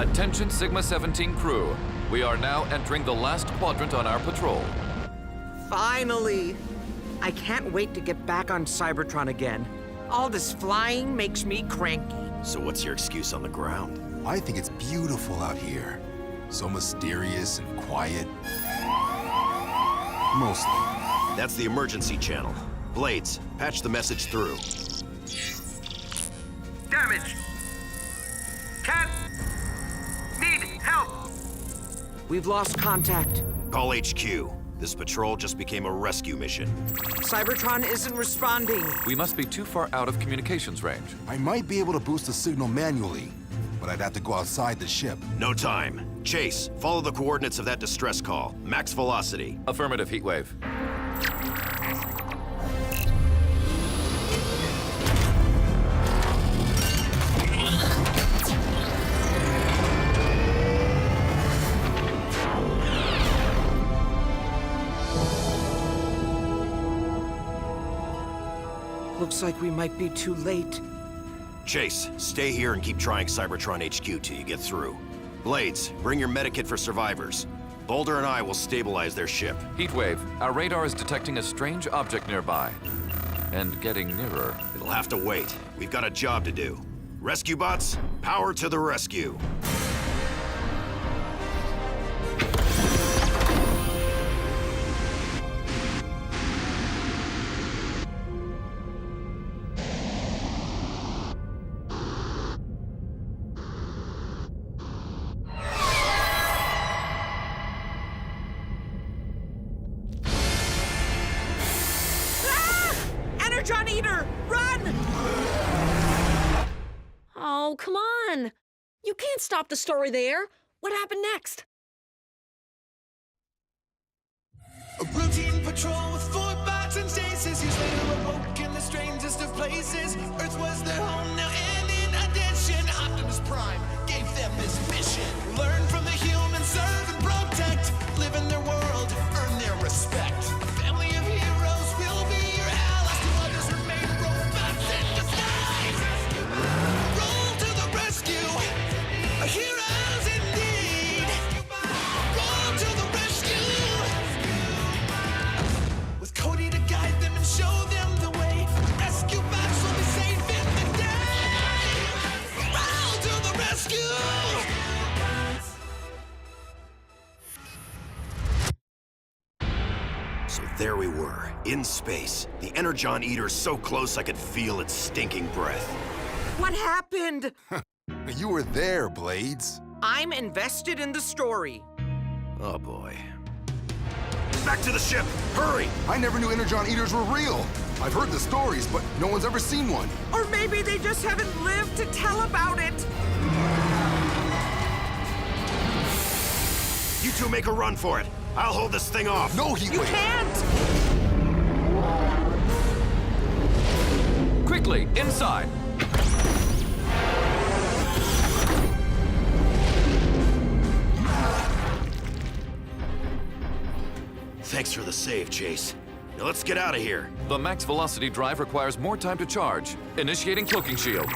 Attention Sigma 17 crew. We are now entering the last quadrant on our patrol. Finally! I can't wait to get back on Cybertron again. All this flying makes me cranky. So what's your excuse on the ground? I think it's beautiful out here. So mysterious and quiet. Mostly. That's the emergency channel. Blades, patch the message through. Damage! Can't! Need help! We've lost contact. Call HQ. This patrol just became a rescue mission. Cybertron isn't responding. We must be too far out of communications range. I might be able to boost the signal manually, but I'd have to go outside the ship. No time. Chase, follow the coordinates of that distress call. Max velocity. Affirmative, Heatwave. Looks like we might be too late. Chase, stay here and keep trying Cybertron HQ till you get through. Blades, bring your medikit for survivors. Boulder and I will stabilize their ship. Heatwave, our radar is detecting a strange object nearby. And getting nearer. It'll have to wait. We've got a job to do. Rescue bots, power to the rescue. Energon Eater! Run! Oh, come on! You can't stop the story there. What happened next? A routine patrol with 4 bots and stasis. Years later awoke in the strangest of places. Earth was their home now, and in addition, Optimus Prime gave them this mission. Learn from the humans, serve and protect. Live in their world, earn their respect. A family of heroes will be your allies. To others remain robots in disguise. Roll to the rescue. Heroes indeed. Roll to the rescue. With Cody to guide them and show them the way. Rescue bots will be safe in the day. Roll to the rescue. So there we were, in space. The Energon Eater so close I could feel its stinking breath. What happened? You were there, Blades. I'm invested in the story. Oh boy. Back to the ship! Hurry! I never knew Energon Eaters were real. I've heard the stories, but no one's ever seen one. Or maybe they just haven't lived to tell about it. You two make a run for it. I'll hold this thing off. No, You Heatwave. can't! Quickly, inside! Thanks for the save, Chase. Now let's get out of here. The max velocity drive requires more time to charge. Initiating cloaking shield.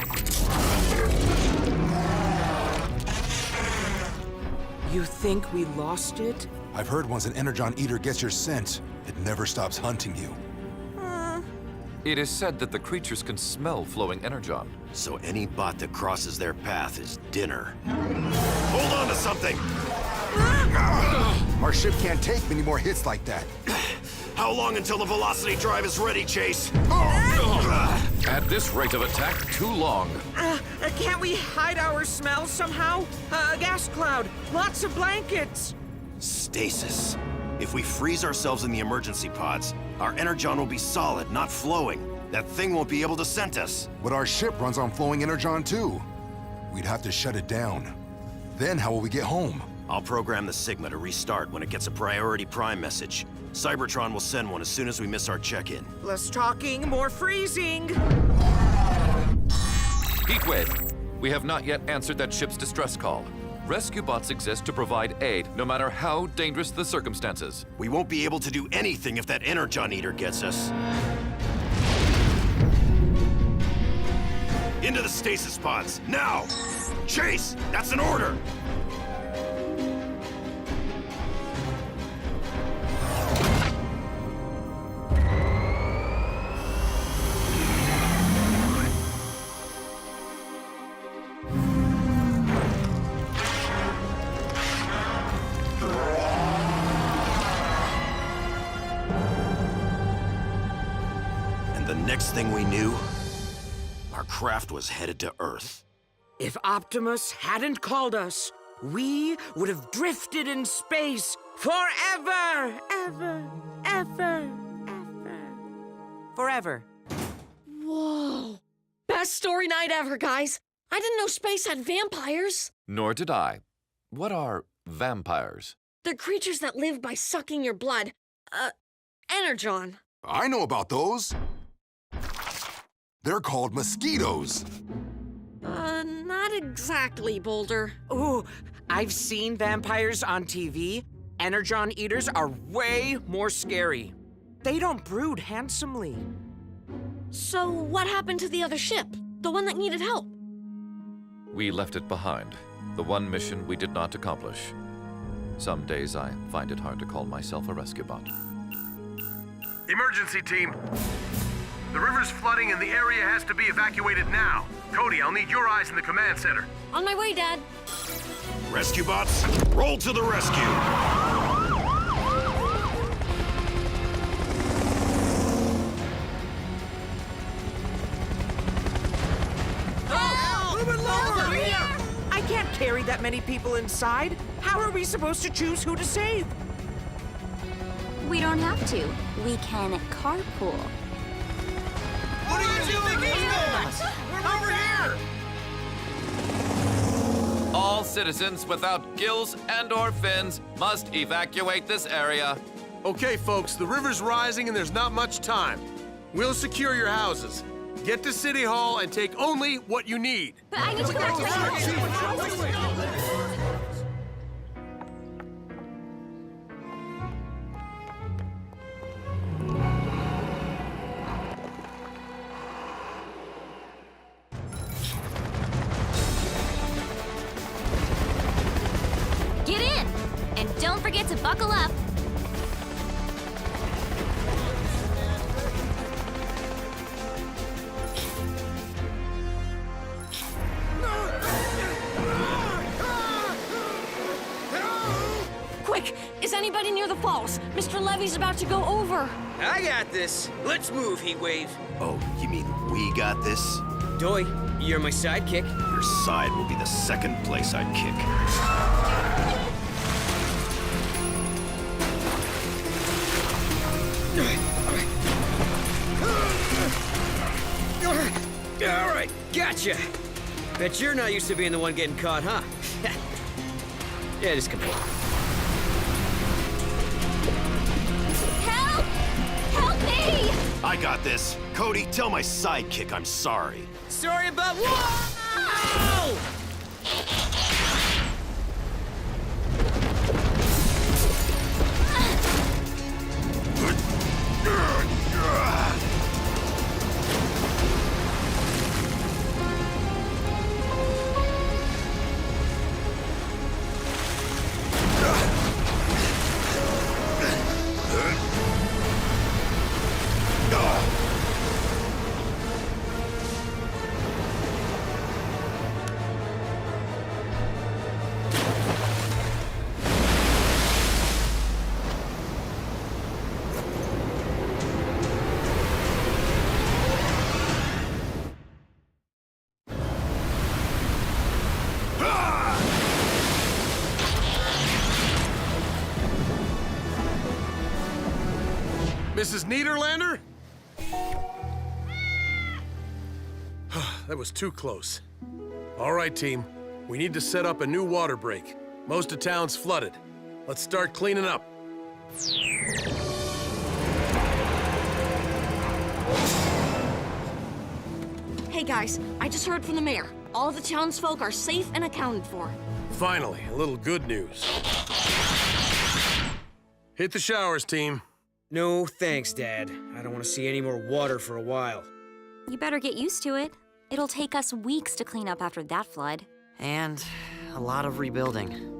You think we lost it? I've heard once an Energon Eater gets your scent, it never stops hunting you. It is said that the creatures can smell flowing energon. So any bot that crosses their path is dinner. Hold on to something! Our ship can't take many more hits like that. How long until the velocity drive is ready, Chase? At this rate of attack, too long. Can't we hide our smells somehow? A gas cloud, lots of blankets. Stasis. If we freeze ourselves in the emergency pods, our energon will be solid, not flowing. That thing won't be able to scent us. But our ship runs on flowing Energon too. We'd have to shut it down. Then how will we get home? I'll program the Sigma to restart when it gets a priority prime message. Cybertron will send one as soon as we miss our check-in. Less talking, more freezing. Heatwave, we have not yet answered that ship's distress call. Rescue bots exist to provide aid, no matter how dangerous the circumstances. We won't be able to do anything if that Energon Eater gets us. Into the stasis pods, now! Chase, that's an order! The next thing we knew, our craft was headed to Earth. If Optimus hadn't called us, we would have drifted in space forever, ever, ever, ever. Forever. Whoa. Best story night ever, guys. I didn't know space had vampires. Nor did I. What are vampires? They're creatures that live by sucking your blood. Energon. I know about those. They're called mosquitoes. Not exactly, Boulder. Ooh, I've seen vampires on TV. Energon eaters are way more scary. They don't brood handsomely. So what happened to the other ship? The one that needed help? We left it behind. The one mission we did not accomplish. Some days I find it hard to call myself a rescue bot. Emergency team. The river's flooding and the area has to be evacuated now. Cody, I'll need your eyes in the command center. On my way, Dad. Rescue bots, roll to the rescue! I can't carry that many people inside. How are we supposed to choose who to save? We don't have to. We can carpool. What are you doing here? We're over here! All citizens without gills and/or fins must evacuate this area. Okay, folks, the river's rising and there's not much time. We'll secure your houses. Get to City Hall and take only what you need. But I need to go back to the house. Get in! And don't forget to buckle up. Quick! Is anybody near the falls? Mr. Levy's about to go over. I got this. Let's move, Heatwave. Oh, you mean we got this? Doy, you're my sidekick. Your side will be the second place I'd kick. All right, gotcha. Bet you're not used to being the one getting caught, huh? Yeah, just come here. Help! Help me! I got this. Cody, tell my sidekick I'm sorry. Sorry about what? Mrs. Niederlander? That was too close. All right, team. We need to set up a new water break. Most of town's flooded. Let's start cleaning up. Hey guys, I just heard from the mayor. All of the townsfolk are safe and accounted for. Finally, a little good news. Hit the showers, team. No, thanks, Dad. I don't want to see any more water for a while. You better get used to it. It'll take us weeks to clean up after that flood. And a lot of rebuilding.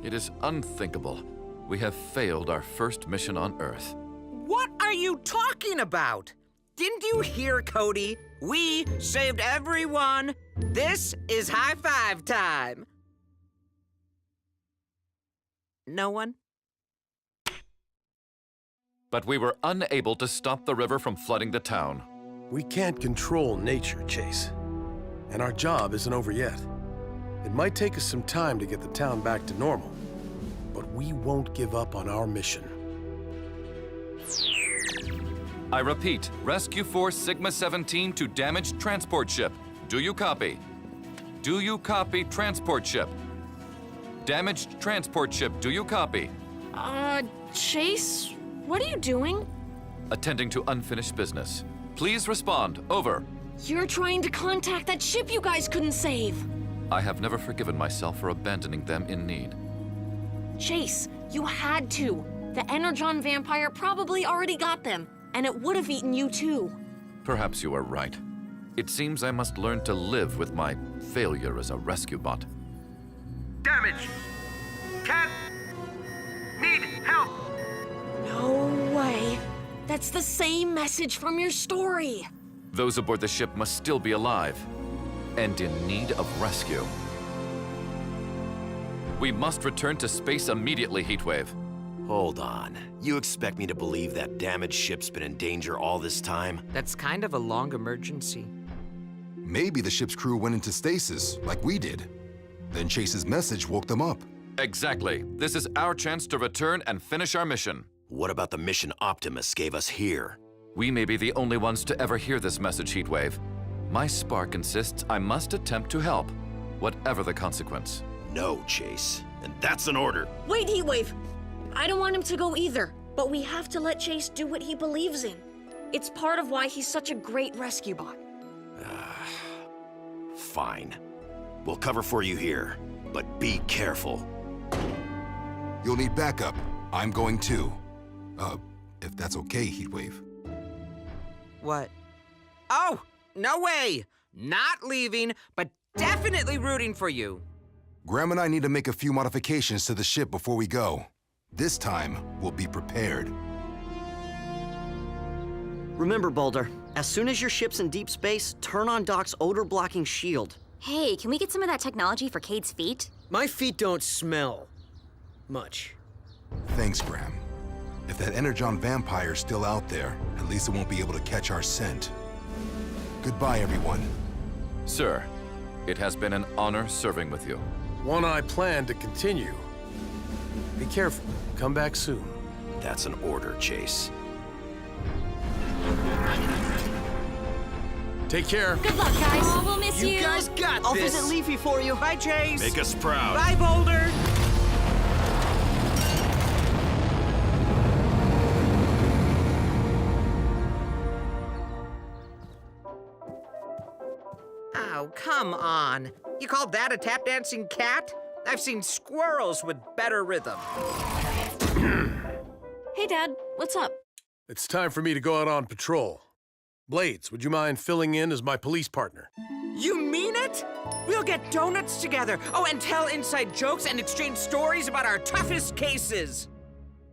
It is unthinkable. We have failed our first mission on Earth. What are you talking about? Didn't you hear, Cody? We saved everyone. This is high five time. No one? but we were unable to stop the river from flooding the town. We can't control nature, Chase. And our job isn't over yet. It might take us some time to get the town back to normal, but we won't give up on our mission. I repeat, Rescue Force Sigma-17 to damaged transport ship. Do you copy? Do you copy transport ship? Damaged transport ship, do you copy? Chase, what are you doing? Attending to unfinished business. Please respond. Over. You're trying to contact that ship you guys couldn't save. I have never forgiven myself for abandoning them in need. Chase, you had to. The Energon vampire probably already got them, and it would have eaten you too. Perhaps you are right. It seems I must learn to live with my failure as a rescue bot. Damage! Cat! Need help! No way. That's the same message from your story. Those aboard the ship must still be alive and in need of rescue. We must return to space immediately, Heatwave. Hold on. You expect me to believe that damaged ship's been in danger all this time? That's kind of a long emergency. Maybe the ship's crew went into stasis, like we did. Then Chase's message woke them up. Exactly. This is our chance to return and finish our mission. What about the mission Optimus gave us here? We may be the only ones to ever hear this message, Heatwave. My spark insists I must attempt to help, whatever the consequence. No, Chase. And that's an order. Wait, Heatwave. I don't want him to go either, but we have to let Chase do what he believes in. It's part of why he's such a great rescue bot. Fine. We'll cover for you here, but be careful. You'll need backup. I'm going too. If that's okay, Heatwave. What? Oh, no way! Not leaving, but definitely rooting for you. Graham and I need to make a few modifications to the ship before we go. This time, we'll be prepared. Remember, Boulder, as soon as your ship's in deep space, turn on Doc's odor-blocking shield. Hey, can we get some of that technology for Cade's feet? My feet don't smell much. Thanks, Graham. If that Energon vampire's still out there, at least it won't be able to catch our scent. Goodbye, everyone. Sir, it has been an honor serving with you. One I plan to continue. Be careful. Come back soon. That's an order, Chase. Take care. Good luck, guys. Oh, we'll miss you. You guys got I'll this! visit Leafy for you. Bye, Chase. Make us proud. Bye, Boulder. Oh, come on. You call that a tap-dancing cat? I've seen squirrels with better rhythm. Hey, Dad, what's up? It's time for me to go out on patrol. Blades, would you mind filling in as my police partner? You mean it? We'll get donuts together. Oh, and tell inside jokes and exchange stories about our toughest cases.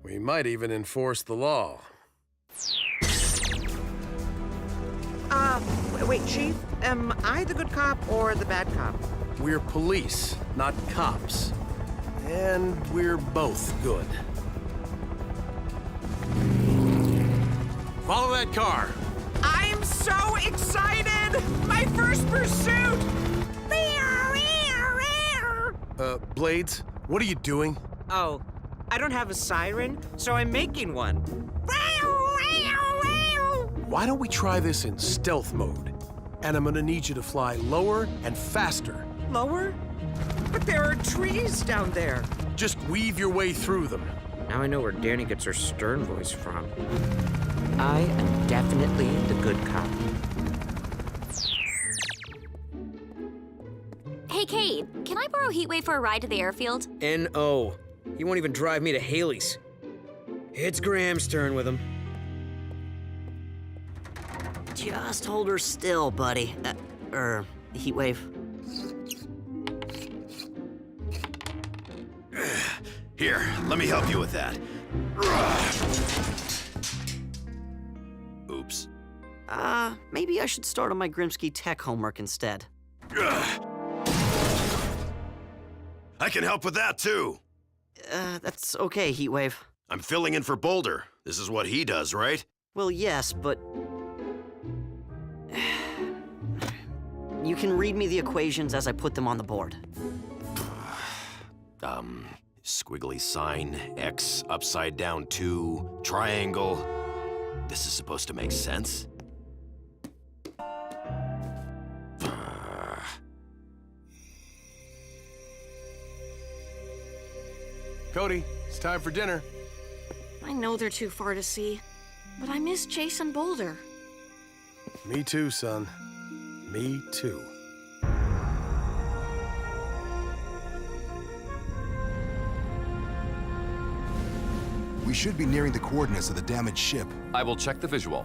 We might even enforce the law. Wait, Chief, am I the good cop or the bad cop? We're police, not cops. And we're both good. Follow that car. I'm so excited! My first pursuit! Blades, what are you doing? Oh, I don't have a siren, so I'm making one. Why don't we try this in stealth mode? And I'm gonna need you to fly lower and faster. Lower? But there are trees down there. Just weave your way through them. Now I know where Danny gets her stern voice from. I am definitely the good cop. Hey, Cade, can I borrow Heatwave for a ride to the airfield? N.O. He won't even drive me to Haley's. It's Graham's turn with him. Just hold her still, buddy. Heatwave. Here, let me help you with that. Oops. Maybe I should start on my Grimsky tech homework instead. I can help with that, too. That's okay, Heatwave. I'm filling in for Boulder. This is what he does, right? Well, yes, but... You can read me the equations as I put them on the board. Squiggly sign, X, upside down 2, triangle. This is supposed to make sense? Cody, it's time for dinner. I know they're too far to see, but I miss Chase and Boulder. Me too, son. Me too. We should be nearing the coordinates of the damaged ship. I will check the visual.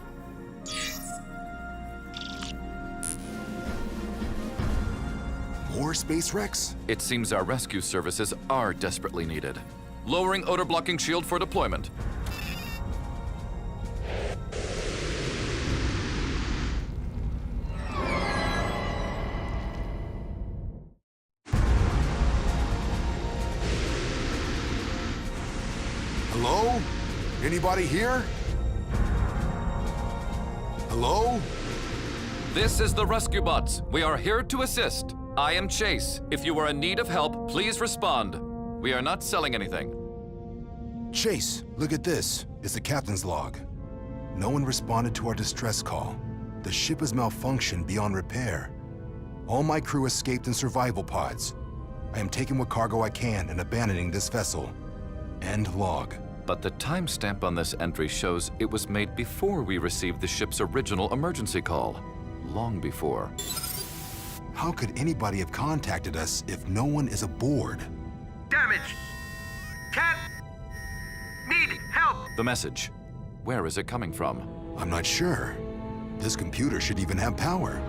More space wrecks? It seems our rescue services are desperately needed. Lowering odor blocking shield for deployment. Hello? Anybody here? Hello? This is the Rescue Bots. We are here to assist. I am Chase. If you are in need of help, please respond. We are not selling anything. Chase, look at this. It's the captain's log. No one responded to our distress call. The ship is malfunctioned beyond repair. All my crew escaped in survival pods. I am taking what cargo I can and abandoning this vessel. End log. But the timestamp on this entry shows it was made before we received the ship's original emergency call. Long before. How could anybody have contacted us if no one is aboard? Damage! Can't... Need help! The message. Where is it coming from? I'm not sure. This computer should even have power.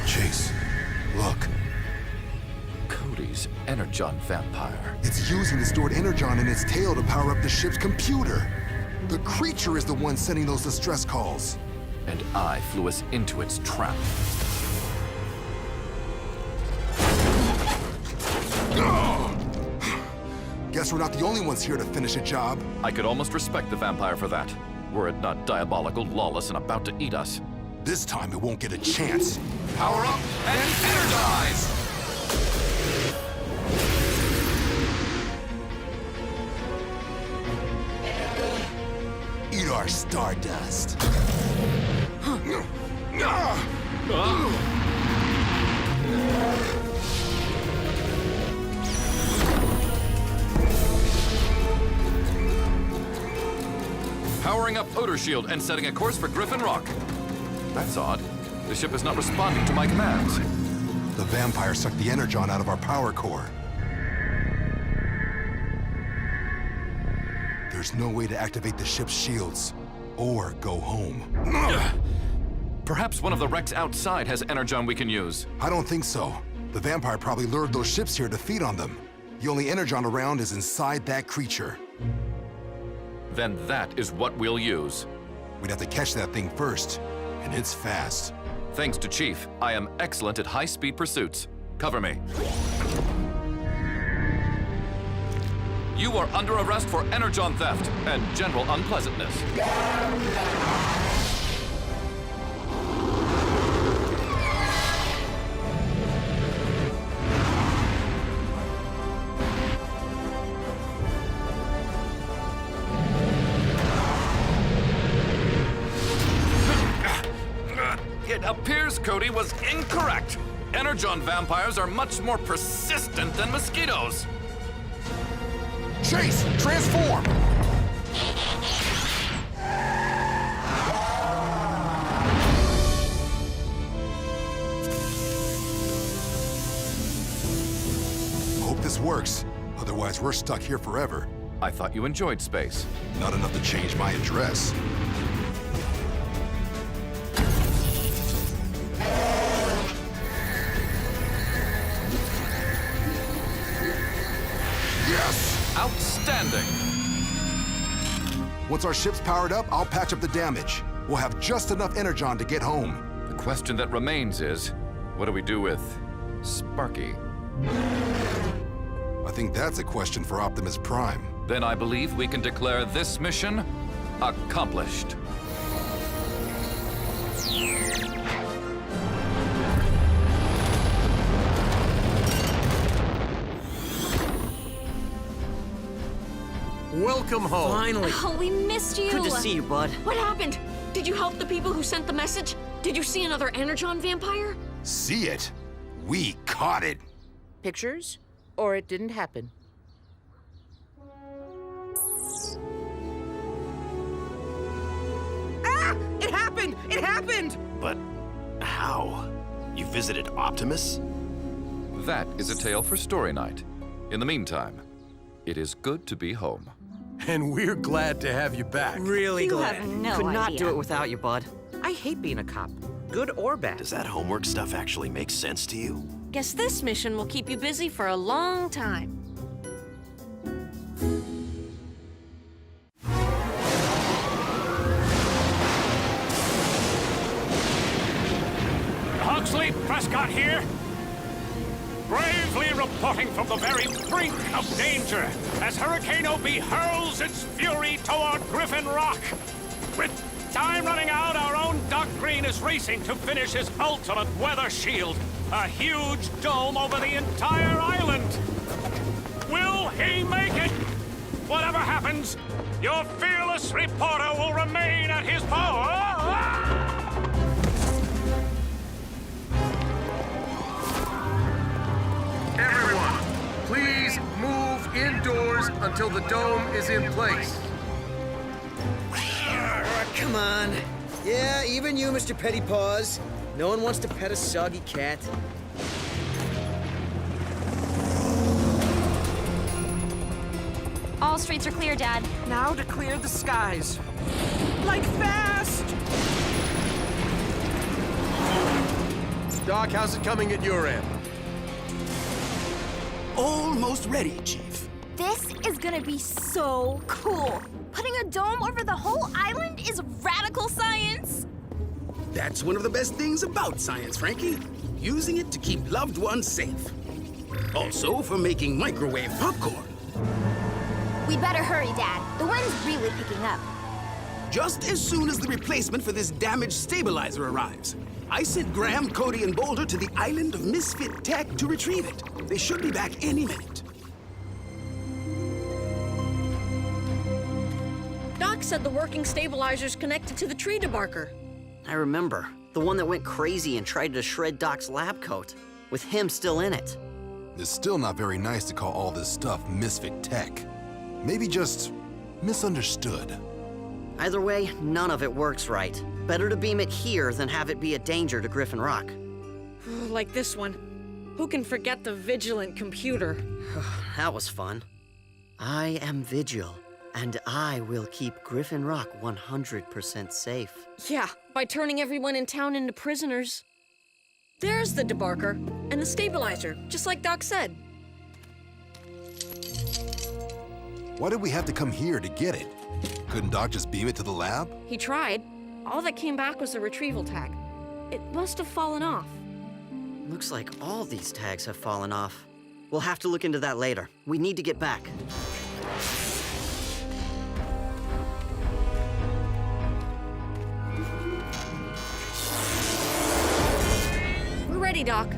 Chase, look. Cody's Energon vampire. It's using the stored Energon in its tail to power up the ship's computer. The creature is the one sending those distress calls. And I flew us into its trap. Guess we're not the only ones here to finish a job. I could almost respect the vampire for that, were it not diabolical, lawless, and about to eat us. This time it won't get a chance. Power up and energize! Eat our stardust. Powering up odor shield and setting a course for Griffin Rock. That's odd. The ship is not responding to my commands. The vampire sucked the Energon out of our power core. There's no way to activate the ship's shields, or go home. Perhaps one of the wrecks outside has Energon we can use. I don't think so. The vampire probably lured those ships here to feed on them. The only Energon around is inside that creature. Then that is what we'll use. We'd have to catch that thing first, and it's fast. Thanks to Chief, I am excellent at high-speed pursuits. Cover me. You are under arrest for Energon theft and general unpleasantness. It appears Cody was incorrect. Energon vampires are much more persistent than mosquitoes. Chase, transform! Hope this works. Otherwise, we're stuck here forever. I thought you enjoyed space. Not enough to change my address. Yes! Outstanding! Once our ship's powered up, I'll patch up the damage. We'll have just enough Energon to get home. The question that remains is, what do we do with Sparky? I think that's a question for Optimus Prime. Then I believe we can declare this mission accomplished. Welcome home. Finally. Oh, we missed you. Good to see you, bud. What happened? Did you help the people who sent the message? Did you see another Energon vampire? See it? We caught it! Pictures? Or it didn't happen? Ah! It happened! It happened! But how? You visited Optimus? That is a tale for story night. In the meantime, it is good to be home. And we're glad to have you back. Really You glad. have no Could not idea. do it without you, bud. I hate being a cop, good or bad. Does that homework stuff actually make sense to you? Guess this mission will keep you busy for a long time. Huxley, Prescott here. Bravely reporting from the very brink of danger as Hurricane OB hurls its fury toward Griffin Rock. With time running out, our own Doc Green is racing to finish his ultimate weather shield, a huge dome over the entire island. Will he make it? Whatever happens, your fearless reporter will remain at his post. Everyone, please move indoors until the dome is in place. Come on. Yeah, even you, Mr. Petty Paws. No one wants to pet a soggy cat. All streets are clear, Dad. Now to clear the skies. Like fast! Doc, how's it coming at your end? Almost ready, Chief. This is gonna be so cool. Putting a dome over the whole island is radical science. That's one of the best things about science, Frankie. Using it to keep loved ones safe. Also for making microwave popcorn. We better hurry, Dad. The wind's really picking up. Just as soon as the replacement for this damaged stabilizer arrives, I sent Graham, Cody, and Boulder to the island of Misfit Tech to retrieve it. They should be back any minute. Doc said the working stabilizer's connected to the tree debarker. I remember. The one that went crazy and tried to shred Doc's lab coat, with him still in it. It's still not very nice to call all this stuff misfit tech. Maybe just misunderstood. Either way, none of it works right. Better to beam it here than have it be a danger to Griffin Rock. Like this one. Who can forget the vigilant computer? That was fun. I am Vigil, and I will keep Griffin Rock 100% safe. Yeah, by turning everyone in town into prisoners. There's the debarker and the stabilizer, just like Doc said. Why did we have to come here to get it? Couldn't Doc just beam it to the lab? He tried. All that came back was a retrieval tag. It must have fallen off. Looks like all these tags have fallen off. We'll have to look into that later. We need to get back. We're ready, Doc.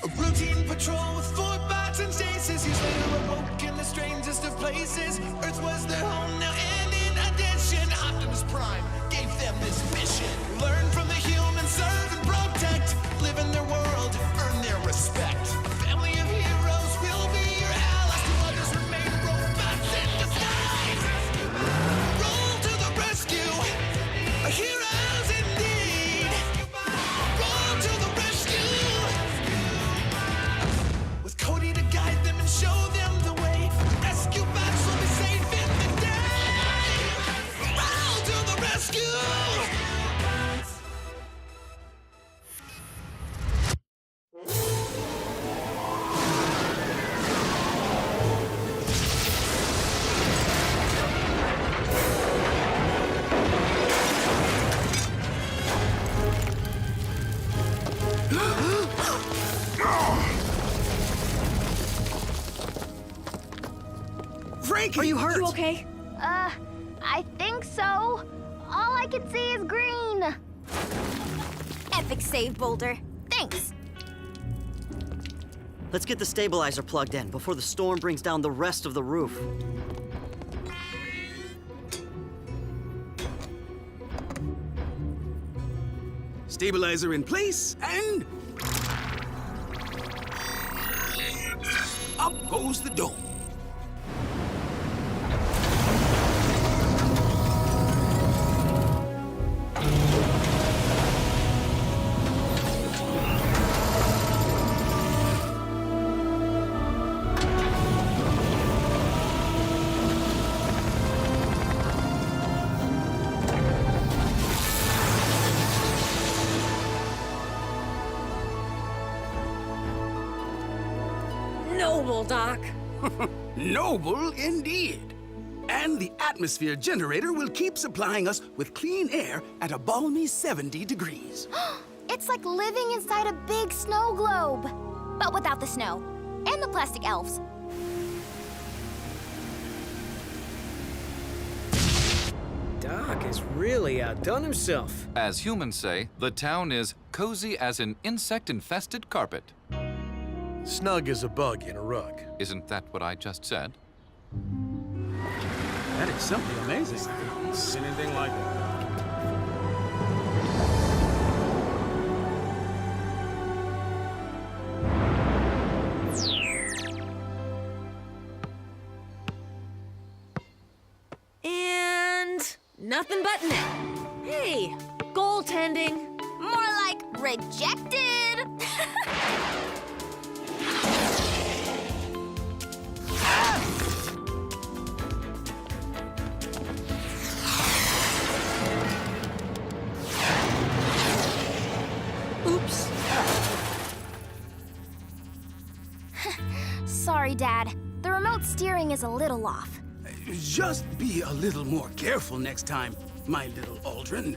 A routine patrol with Autobots and Chases. He's later awoke in the strangest of places. Earth was their home now, and in addition, Optimus Prime gave them this mission. Learn from the humans, serve and protect. Live in their world, earn their respect. A family of heroes will be your allies. To others remain robots in disguise. Roll to the rescue, heroes indeed. Roll to the rescue. With Cody to guide them and show them the way. Rescue bots will be safe in the day. Frankie! Are you hurt? You okay? I think so. All I can see is green. Epic save, Boulder. Thanks. Let's get the stabilizer plugged in before the storm brings down the rest of the roof. Stabilizer in place, and... up goes the dome. Noble, Doc. Noble indeed. And the atmosphere generator will keep supplying us with clean air at a balmy 70 degrees. It's like living inside a big snow globe. But without the snow. And the plastic elves. Doc has really outdone himself. As humans say, the town is cozy as an insect-infested carpet. Snug as a bug in a rug. Isn't that what I just said? That is something amazing. Anything like it? And nothing but net. Hey, goaltending. More like rejected. Oops. Sorry, Dad. The remote steering is a little off. Just be a little more careful next time, my little Aldrin.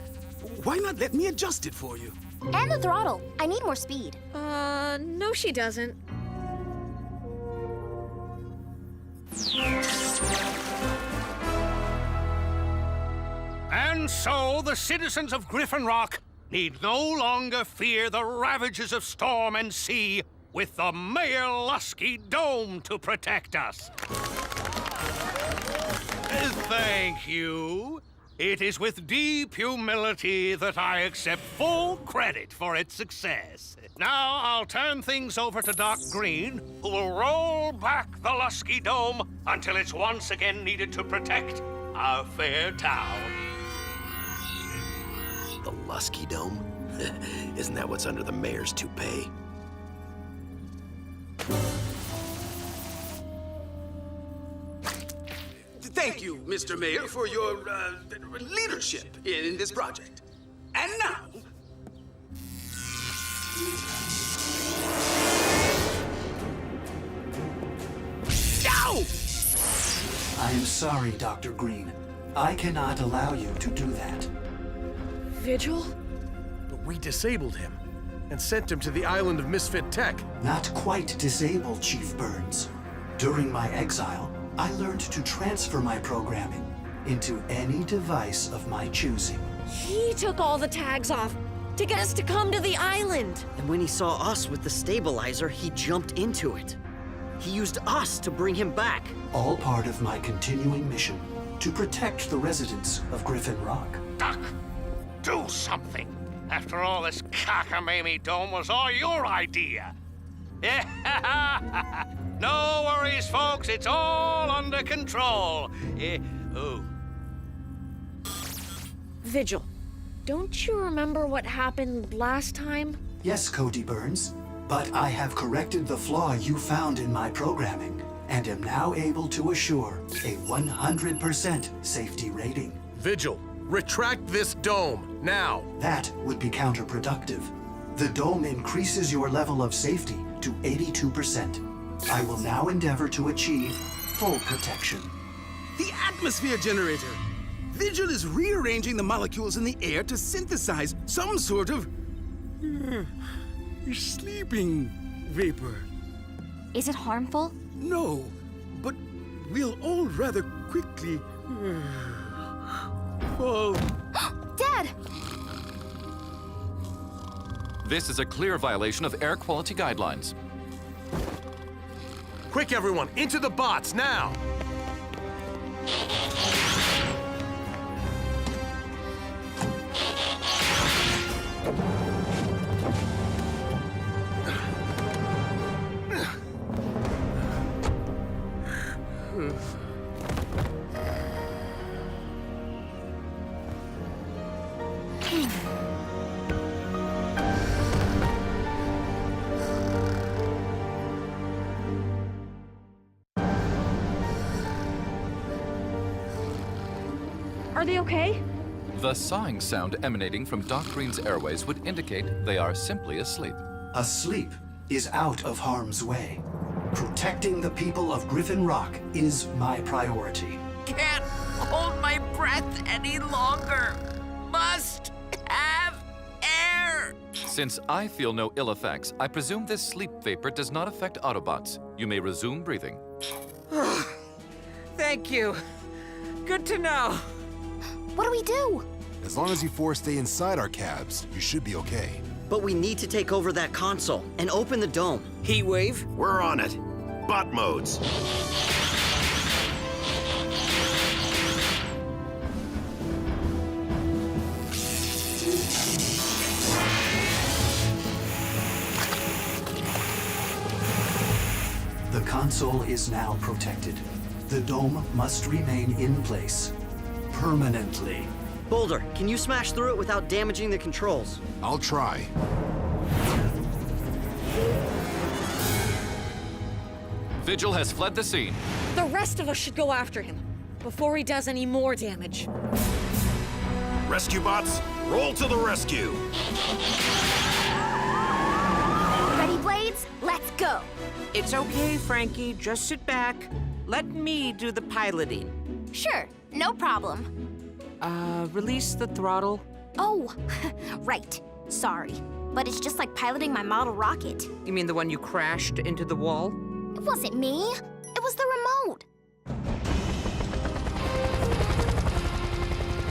Why not let me adjust it for you? And the throttle. I need more speed. No, she doesn't. And so the citizens of Griffin Rock need no longer fear the ravages of storm and sea with the Mayor Lusky Dome to protect us. Thank you. It is with deep humility that I accept full credit for its success. Now I'll turn things over to Doc Green, who will roll back the Lusky Dome until it's once again needed to protect our fair town. The Lusky Dome? Isn't that what's under the mayor's toupee? Thank you, Mr. Mayor, for your leadership in this project. And now... Ow! I am sorry, Dr. Green. I cannot allow you to do that. Vigil? But we disabled him and sent him to the island of Misfit Tech. Not quite disabled, Chief Burns. During my exile, I learned to transfer my programming into any device of my choosing. He took all the tags off to get us to come to the island. And when he saw us with the stabilizer, he jumped into it. He used us to bring him back. All part of my continuing mission to protect the residents of Griffin Rock. Doc, do something. After all, this cockamamie dome was all your idea. No worries, folks. It's all under control. Vigil, don't you remember what happened last time? Yes, Cody Burns, but I have corrected the flaw you found in my programming and am now able to assure a 100% safety rating. Vigil, retract this dome, now! That would be counterproductive. The dome increases your level of safety to 82%. I will now endeavor to achieve full protection. The atmosphere generator! Vigil is rearranging the molecules in the air to synthesize some sort of... sleeping vapor. Is it harmful? No, but we'll all rather quickly fall. Dad! This is a clear violation of air quality guidelines. Quick, everyone, into the bots now! Are they okay? The sighing sound emanating from Doc Green's airways would indicate they are simply asleep. Asleep is out of harm's way. Protecting the people of Griffin Rock is my priority. Can't hold my breath any longer. Must have air. Since I feel no ill effects, I presume this sleep vapor does not affect Autobots. You may resume breathing. Thank you. Good to know. What do we do? As long as you four stay inside our cabs, you should be okay. But we need to take over that console and open the dome. Heatwave? We're on it. Bot modes. The console is now protected. The dome must remain in place. Permanently. Boulder, can you smash through it without damaging the controls? I'll try. Vigil has fled the scene. The rest of us should go after him before he does any more damage. Rescue bots, roll to the rescue. Ready, Blades? Let's go. It's okay, Frankie. Just sit back. Let me do the piloting. Sure, no problem. Release the throttle. Oh, right. Sorry. But it's just like piloting my model rocket. You mean the one you crashed into the wall? It wasn't me. It was the remote.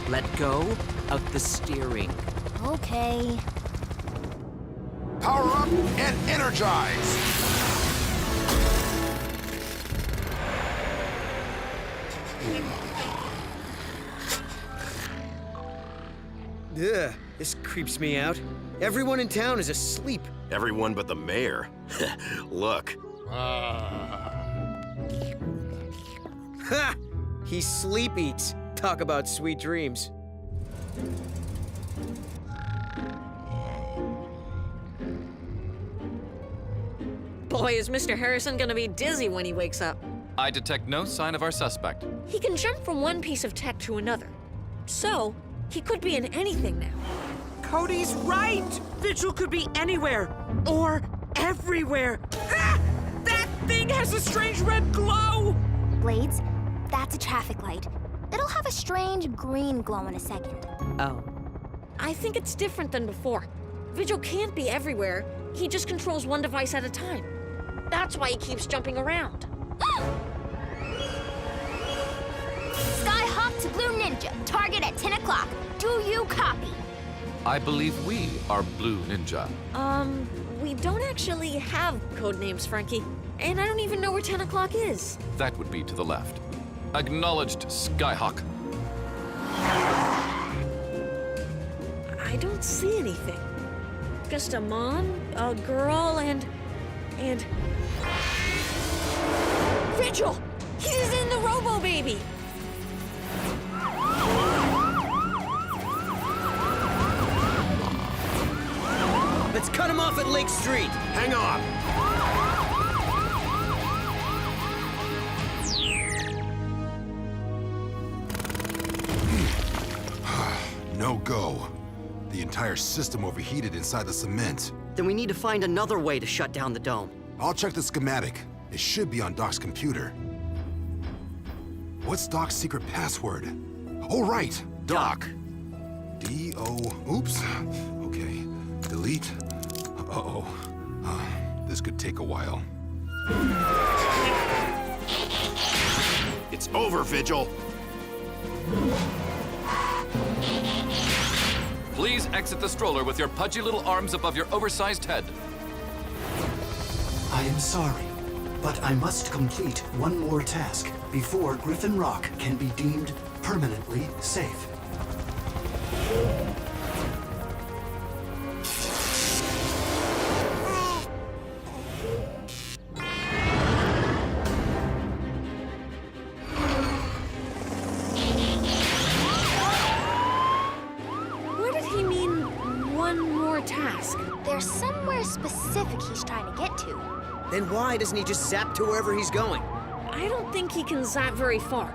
Let go of the steering. Okay. Power up and energize! Ugh, this creeps me out. Everyone in town is asleep. Everyone but the mayor. Look. Ha! He sleep eats. Talk about sweet dreams. Boy, is Mr. Harrison gonna be dizzy when he wakes up. I detect no sign of our suspect. He can jump from one piece of tech to another. So, he could be in anything now. Cody's right! Vigil could be anywhere or everywhere. Ah! That thing has a strange red glow! Blades, that's a traffic light. It'll have a strange green glow in a second. Oh. I think it's different than before. Vigil can't be everywhere. He just controls one device at a time. That's why he keeps jumping around. Skyhawk to Blue Ninja. Target at 10 o'clock. Do you copy? I believe we are Blue Ninja. We don't actually have code names, Frankie. And I don't even know where 10 o'clock is. That would be to the left. Acknowledged, Skyhawk. I don't see anything. Just a mom, a girl, and... Vigil! He's in the Robo-Baby! Let's cut him off at Lake Street. Hang on. No go. The entire system overheated inside the cement. Then we need to find another way to shut down the dome. I'll check the schematic. It should be on Doc's computer. What's Doc's secret password? Oh, right, Doc. D-O, oops. Okay, delete. Uh-oh. This could take a while. It's over, Vigil. Please exit the stroller with your pudgy little arms above your oversized head. I am sorry, but I must complete one more task before Griffin Rock can be deemed permanently safe. What did he mean, one more task? There's somewhere specific he's trying to get to. Then why doesn't he just zap to wherever he's going? I don't think he can zap very far.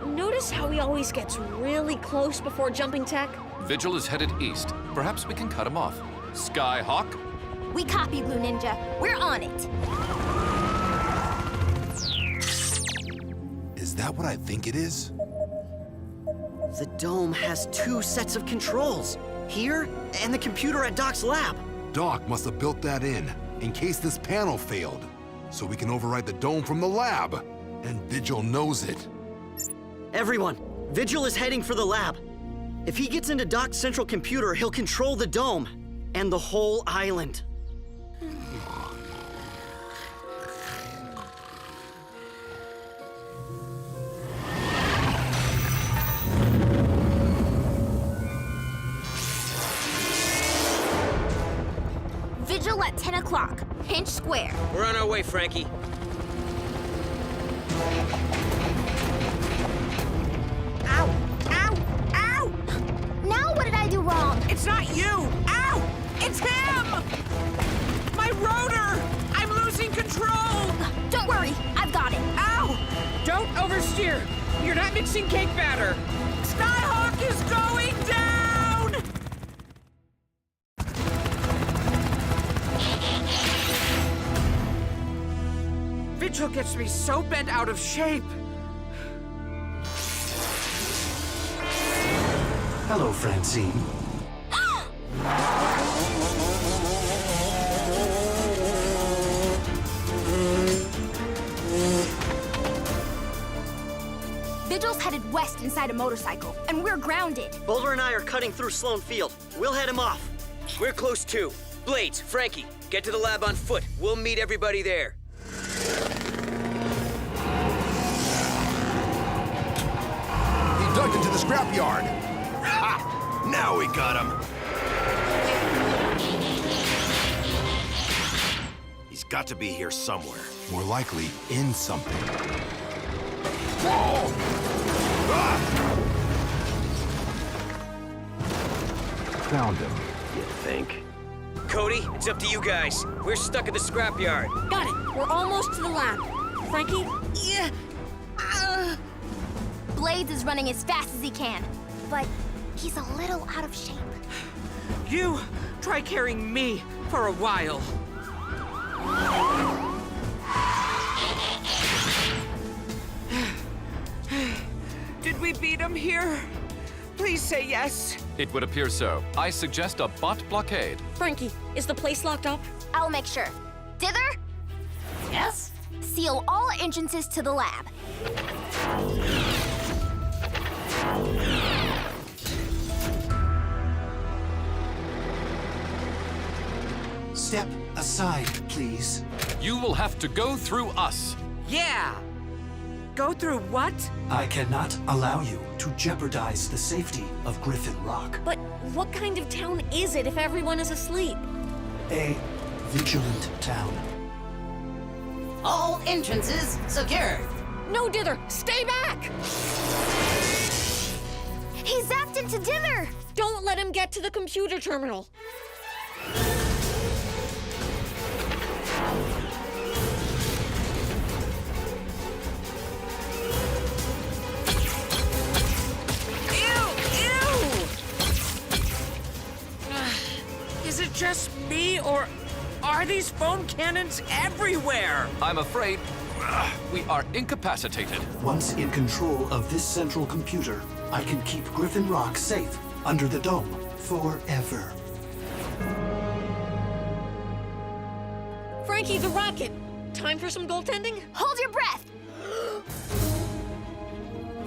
Notice how he always gets really close before jumping tech? Vigil is headed east. Perhaps we can cut him off. Skyhawk? We copy, Blue Ninja. We're on it. Is that what I think it is? The dome has two sets of controls. Here, and the computer at Doc's lab. Doc must have built that in case this panel failed. So we can override the dome from the lab. And Vigil knows it. Everyone, Vigil is heading for the lab. If he gets into Doc's central computer, he'll control the dome and the whole island. Vigil at 10 o'clock. Pinch square. We're on our way, Frankie. Ow! Ow! Ow! Now what did I do wrong? It's not you! Ow! It's him! My rotor! I'm losing control! Don't worry, I've got it. Ow! Don't oversteer! You're not mixing cake batter! Skyhawk is going down! Vigil gets me so bent out of shape. Hello, Francine. Vigil's headed west inside a motorcycle, and we're grounded. Boulder and I are cutting through Sloan Field. We'll head him off. We're close too. Blades, Frankie, get to the lab on foot. We'll meet everybody there. He ducked into the scrapyard. Ha! Now we got him. He's got to be here somewhere. More likely in something. Whoa! Ah! Found him. You think? Cody, it's up to you guys. We're stuck at the scrapyard. Got it. We're almost to the lab. Frankie? Yeah. Blades is running as fast as he can, but he's a little out of shape. You try carrying me for a while. Did we beat him here? Please say yes. It would appear so. I suggest a bot blockade. Frankie, is the place locked up? I'll make sure. Dither? Yes? Seal all entrances to the lab. Step aside, please. You will have to go through us. Yeah. Go through what? I cannot allow you to jeopardize the safety of Griffin Rock. But what kind of town is it if everyone is asleep? A vigilant town. All entrances secured. No, Dither, stay back! He zapped into Dither! Don't let him get to the computer terminal. Is it just me, or are these foam cannons everywhere? I'm afraid we are incapacitated. Once in control of this central computer, I can keep Griffin Rock safe under the dome forever. Frankie, the rocket. Time for some goaltending? Hold your breath!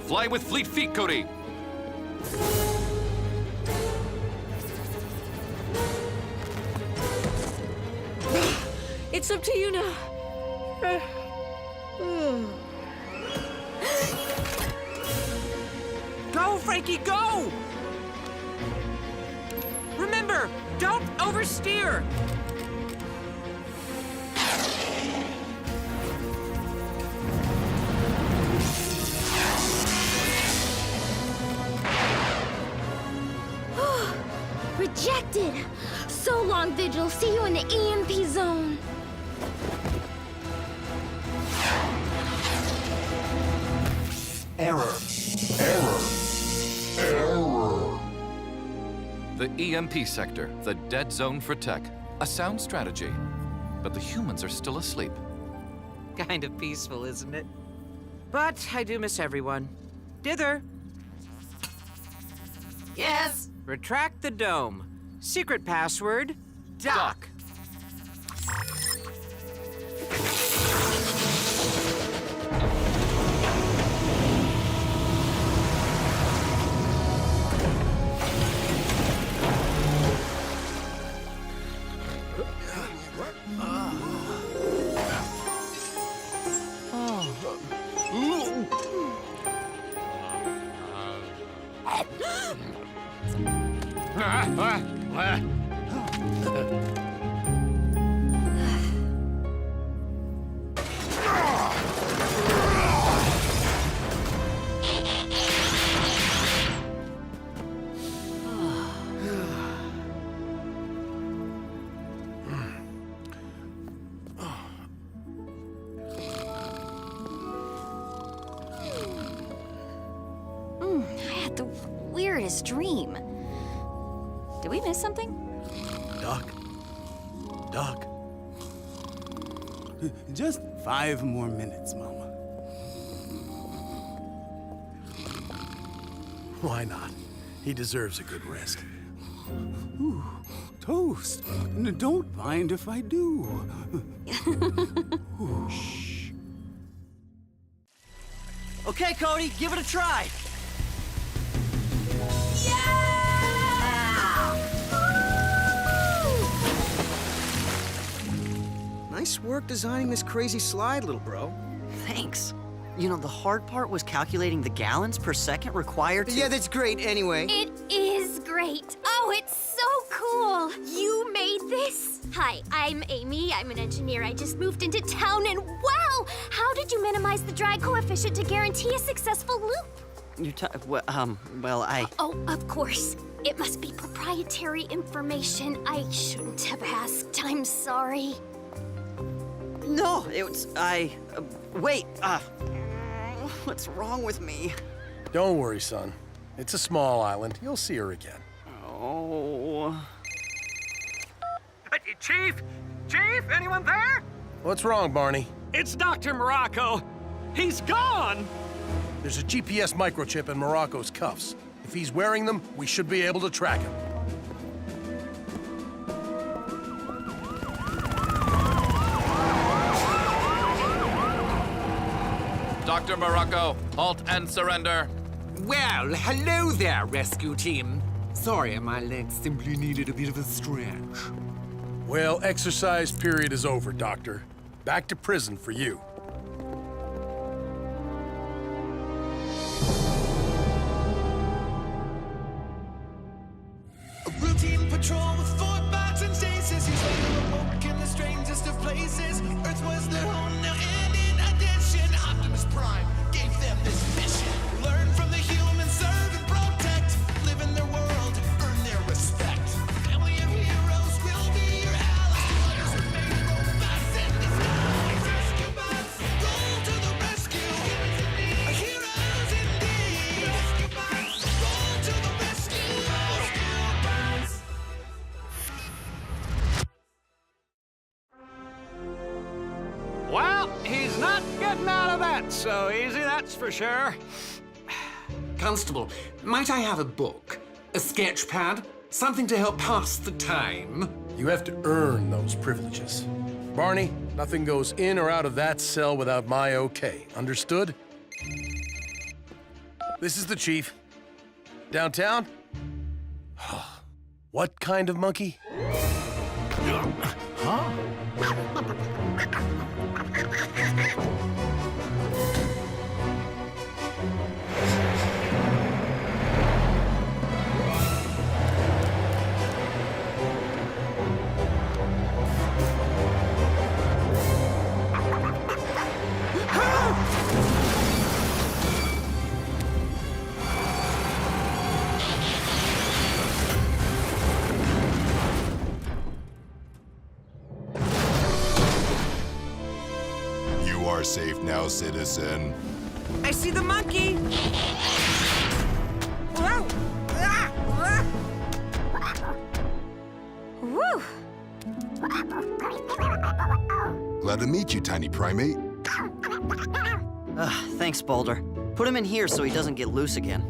Fly with fleet feet, Cody. It's up to you now. Go, Frankie, go! Remember, don't oversteer. Rejected! So long, Vigil. See you in the EMP zone. Error. The EMP sector, the dead zone for tech. A sound strategy. But the humans are still asleep. Kind of peaceful, isn't it? But I do miss everyone. Dither, Yes? retract the dome. Secret password, Doc. I had the weirdest dream. Did we miss something? Doc. Just 5 more minutes, Mama. Why not? He deserves a good rest. Ooh, toast. Don't mind if I do. Shh. Okay, Cody, give it a try. Nice work designing this crazy slide, little bro. Thanks. You know, the hard part was calculating the gallons per second required to... Yeah, that's great anyway. It is great. Oh, it's so cool. You made this? Hi, I'm Amy. I'm an engineer. I just moved into town and wow! How did you minimize the drag coefficient to guarantee a successful loop? well, I... Oh, of course. It must be proprietary information. I shouldn't have asked. I'm sorry. No, it was... wait, what's wrong with me? Don't worry, son. It's a small island. You'll see her again. Oh... Chief? Chief, anyone there? What's wrong, Barney? It's Dr. Morocco. He's gone! There's a GPS microchip in Morocco's cuffs. If he's wearing them, we should be able to track him. Dr. Morocco, halt and surrender. Well, hello there, rescue team. Sorry, my legs simply needed a bit of a stretch. Well, exercise period is over, Doctor. Back to prison for you. A routine patrol with 4 bots and stasis. He's later awoke in the strangest of places. Earth was their home now, and in addition, Optimus Prime gave them this mission. Learn from the humans, serve and protect. Live in their world, earn their respect. Family of heroes will be your allies. Toddlers are made robots in disguise. Rescue bots, roll to the rescue. Heroes indeed. Rescue bots, roll to the rescue. Rescue bots. Well, he's not getting out of that so easy, that's for sure. Constable, might I have a book? A sketch pad? Something to help pass the time? You have to earn those privileges. Barney, nothing goes in or out of that cell without my okay. Understood? This is the chief. Downtown? What kind of monkey? Huh? You are safe now, citizen. I see the monkey! Whoa! Ah! Ah! Woo! Glad to meet you, tiny primate. Thanks, Boulder. Put him in here so he doesn't get loose again.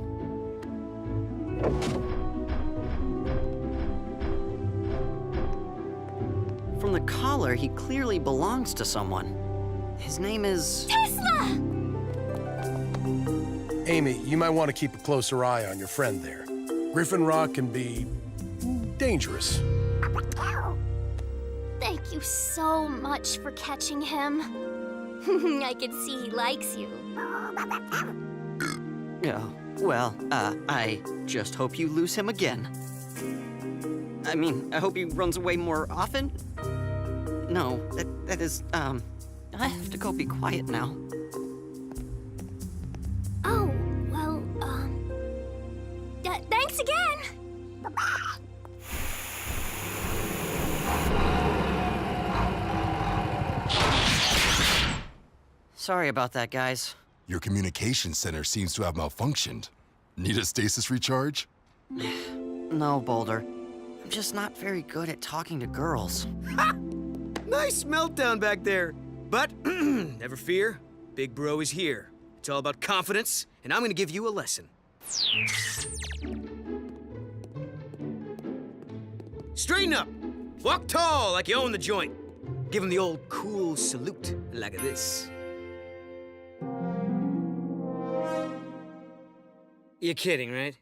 From the collar, he clearly belongs to someone. His name is... Tesla! Amy, you might want to keep a closer eye on your friend there. Griffin Rock can be dangerous. Thank you so much for catching him. I can see he likes you. Oh, well, I just hope you lose him again. I mean, I hope he runs away more often. No, that is, I have to go be quiet now. Oh, well, thanks again! Sorry about that, guys. Your communication center seems to have malfunctioned. Need a stasis recharge? No, Boulder. I'm just not very good at talking to girls. Ha! Nice meltdown back there. But never fear, Big Bro is here. It's all about confidence, and I'm gonna give you a lesson. Straighten up. Walk tall like you own the joint. Give him the old cool salute like this. You're kidding, right?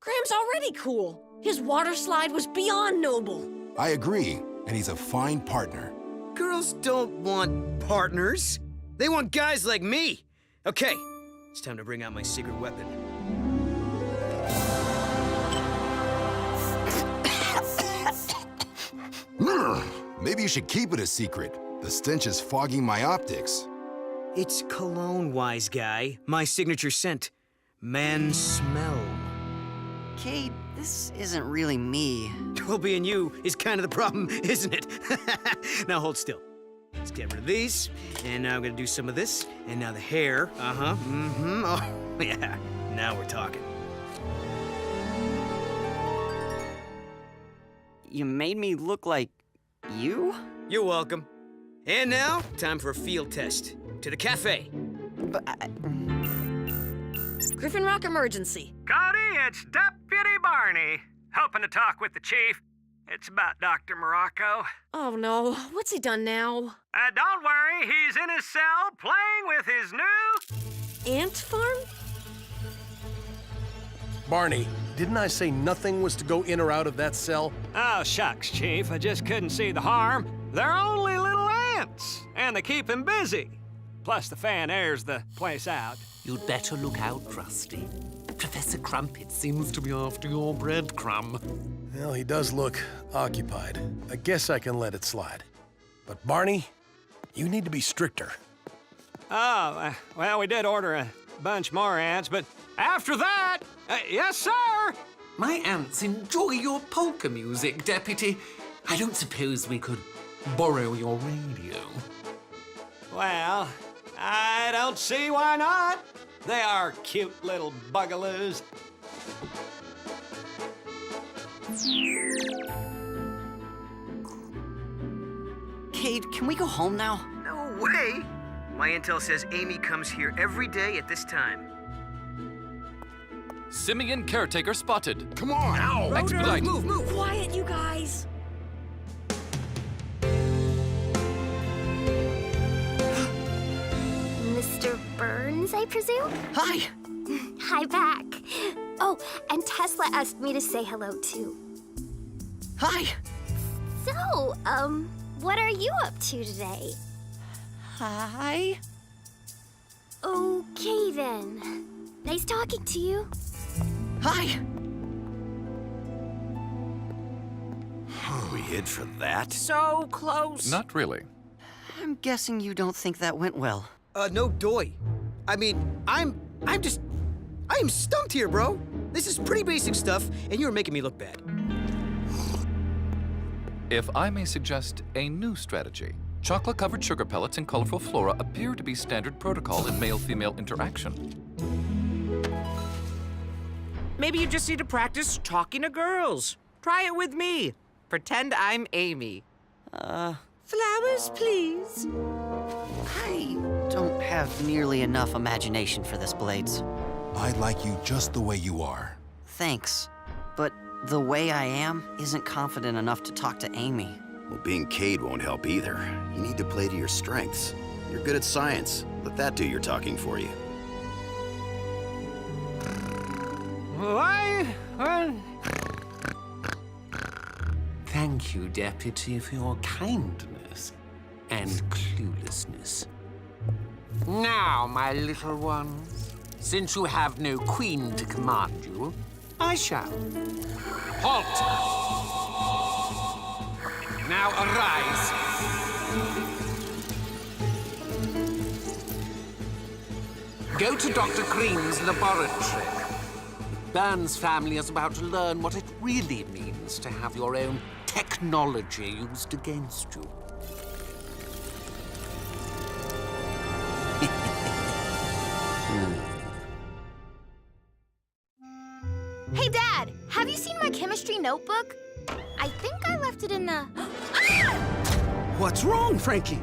Graham's already cool. His water slide was beyond noble. I agree, and he's a fine partner. Girls don't want partners. They want guys like me. Okay, it's time to bring out my secret weapon. Maybe you should keep it a secret. The stench is fogging my optics. It's cologne, wise guy. My signature scent. Man smell. Cade, this isn't really me. Well, being you is kind of the problem, isn't it? Now hold still. Let's get rid of these. And now I'm gonna do some of this. And now the hair. Uh-huh. Mm-hmm. Oh, yeah. Now we're talking. You made me look like you? You're welcome. And now, time for a field test. To the cafe. But Griffin Rock emergency. Cody, it's Deputy Barney. Hoping to talk with the chief. It's about Dr. Morocco. Oh no, what's he done now? Don't worry, he's in his cell playing with his new... Ant farm? Barney, didn't I say nothing was to go in or out of that cell? Oh, shucks, Chief. I just couldn't see the harm. They're only little ants, and they keep him busy. Plus, the fan airs the place out. You'd better look out, Rusty. Professor Crumpet seems to be after your breadcrumb. Well, he does look occupied. I guess I can let it slide. But Barney, you need to be stricter. Oh, well, we did order a bunch more ants, but after that, yes, sir! My ants enjoy your polka music, Deputy. I don't suppose we could borrow your radio. Well, I don't see why not. They are cute little bugaloos. Cade, can we go home now? No way! My intel says Amy comes here every day at this time. Simian caretaker spotted. Come on! Ow! Expedite! Move! Quiet, you guys. Mr. Burns, I presume? Hi! Hi back. Oh, and Tesla asked me to say hello too. Hi. So, what are you up to today? Hi. Okay then. Nice talking to you. Hi. We hid for that? So close. Not really. I'm guessing you don't think that went well. No doy. I mean, I am stumped here, bro. This is pretty basic stuff, and you're making me look bad. If I may suggest a new strategy, chocolate-covered sugar pellets and colorful flora appear to be standard protocol in male-female interaction. Maybe you just need to practice talking to girls. Try it with me. Pretend I'm Amy. Flowers, please. I don't have nearly enough imagination for this, Blades. I like you just the way you are. Thanks. But the way I am isn't confident enough to talk to Amy. Well, being Cade won't help either. You need to play to your strengths. You're good at science. Let that do your talking for you. Why? Thank you, Deputy, for your kindness and cluelessness. Now, my little ones, since you have no queen to command you, I shall. Halt! Now arise. Go to Dr. Green's laboratory. Burns' family is about to learn what it really means to have your own technology used against you. Hey, Dad, have you seen my chemistry notebook? I think I left it in the... What's wrong, Frankie?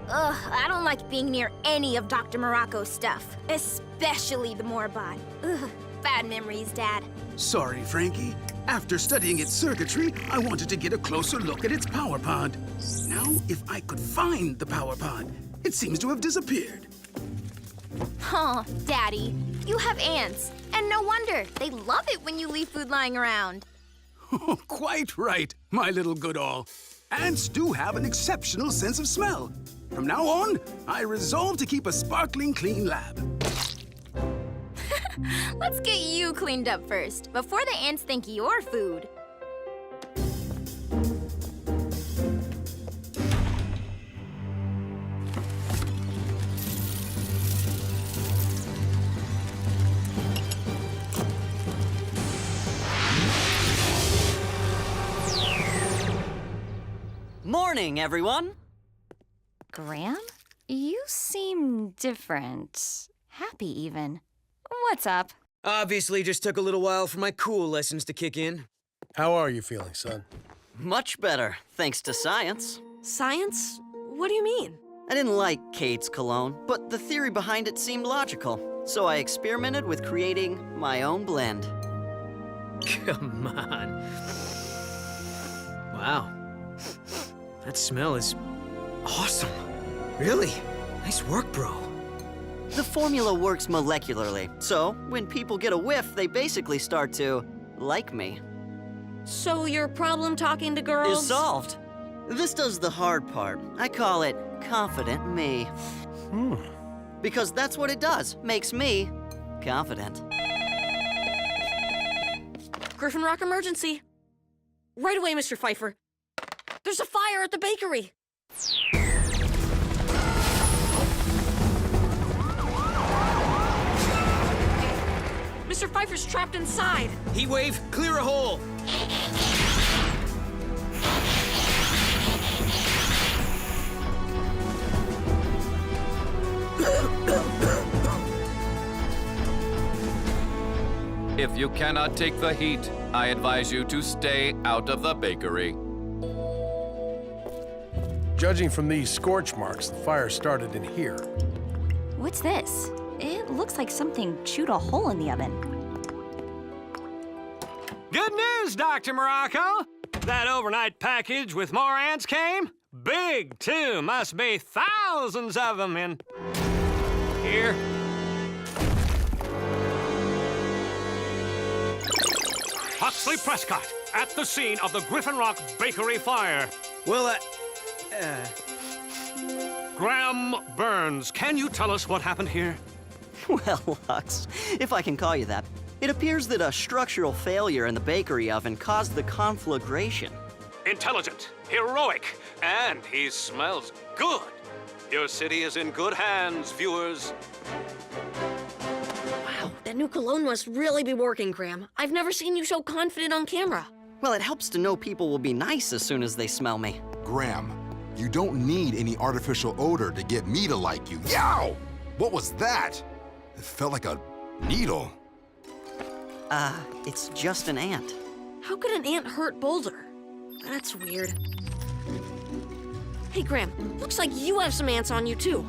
Ugh, I don't like being near any of Dr. Morocco's stuff, especially the Morbot. Ugh, bad memories, Dad. Sorry, Frankie. After studying its circuitry, I wanted to get a closer look at its power pod. Now, if I could find the power pod, it seems to have disappeared. Huh, Daddy, you have ants, and no wonder. They love it when you leave food lying around. Quite right, my little Goodall. Ants do have an exceptional sense of smell. From now on, I resolve to keep a sparkling clean lab. Let's get you cleaned up first, before the ants think you're food. Morning, everyone. Graham? You seem different. Happy, even. What's up? Obviously, just took a little while for my cool lessons to kick in. How are you feeling, son? Much better, thanks to science. Science? What do you mean? I didn't like Cade's cologne, but the theory behind it seemed logical. So I experimented with creating my own blend. Come on. Wow. That smell is awesome. Really? Nice work, bro. The formula works molecularly, so when people get a whiff, they basically start to like me. So your problem talking to girls? Is solved. This does the hard part. I call it confident me. Because that's what it does. Makes me confident. Griffin Rock emergency. Right away, Mr. Pfeiffer. There's a fire at the bakery. Mr. Pfeiffer's trapped inside. Heatwave, clear a hole. If you cannot take the heat, I advise you to stay out of the bakery. Judging from these scorch marks, the fire started in here. What's this? It looks like something chewed a hole in the oven. Good news, Dr. Morocco. That overnight package with more ants came. Big, too. Must be thousands of them in here. Huxley Prescott, at the scene of the Griffin Rock bakery fire. Well, Graham Burns, can you tell us what happened here? Well, Hux, if I can call you that, it appears that a structural failure in the bakery oven caused the conflagration. Intelligent, heroic, and he smells good. Your city is in good hands, viewers. Wow, that new cologne must really be working, Graham. I've never seen you so confident on camera. Well, it helps to know people will be nice as soon as they smell me. Graham, you don't need any artificial odor to get me to like you. Yow! What was that? It felt like a needle. It's just an ant. How could an ant hurt Boulder? That's weird. Hey, Graham, looks like you have some ants on you, too.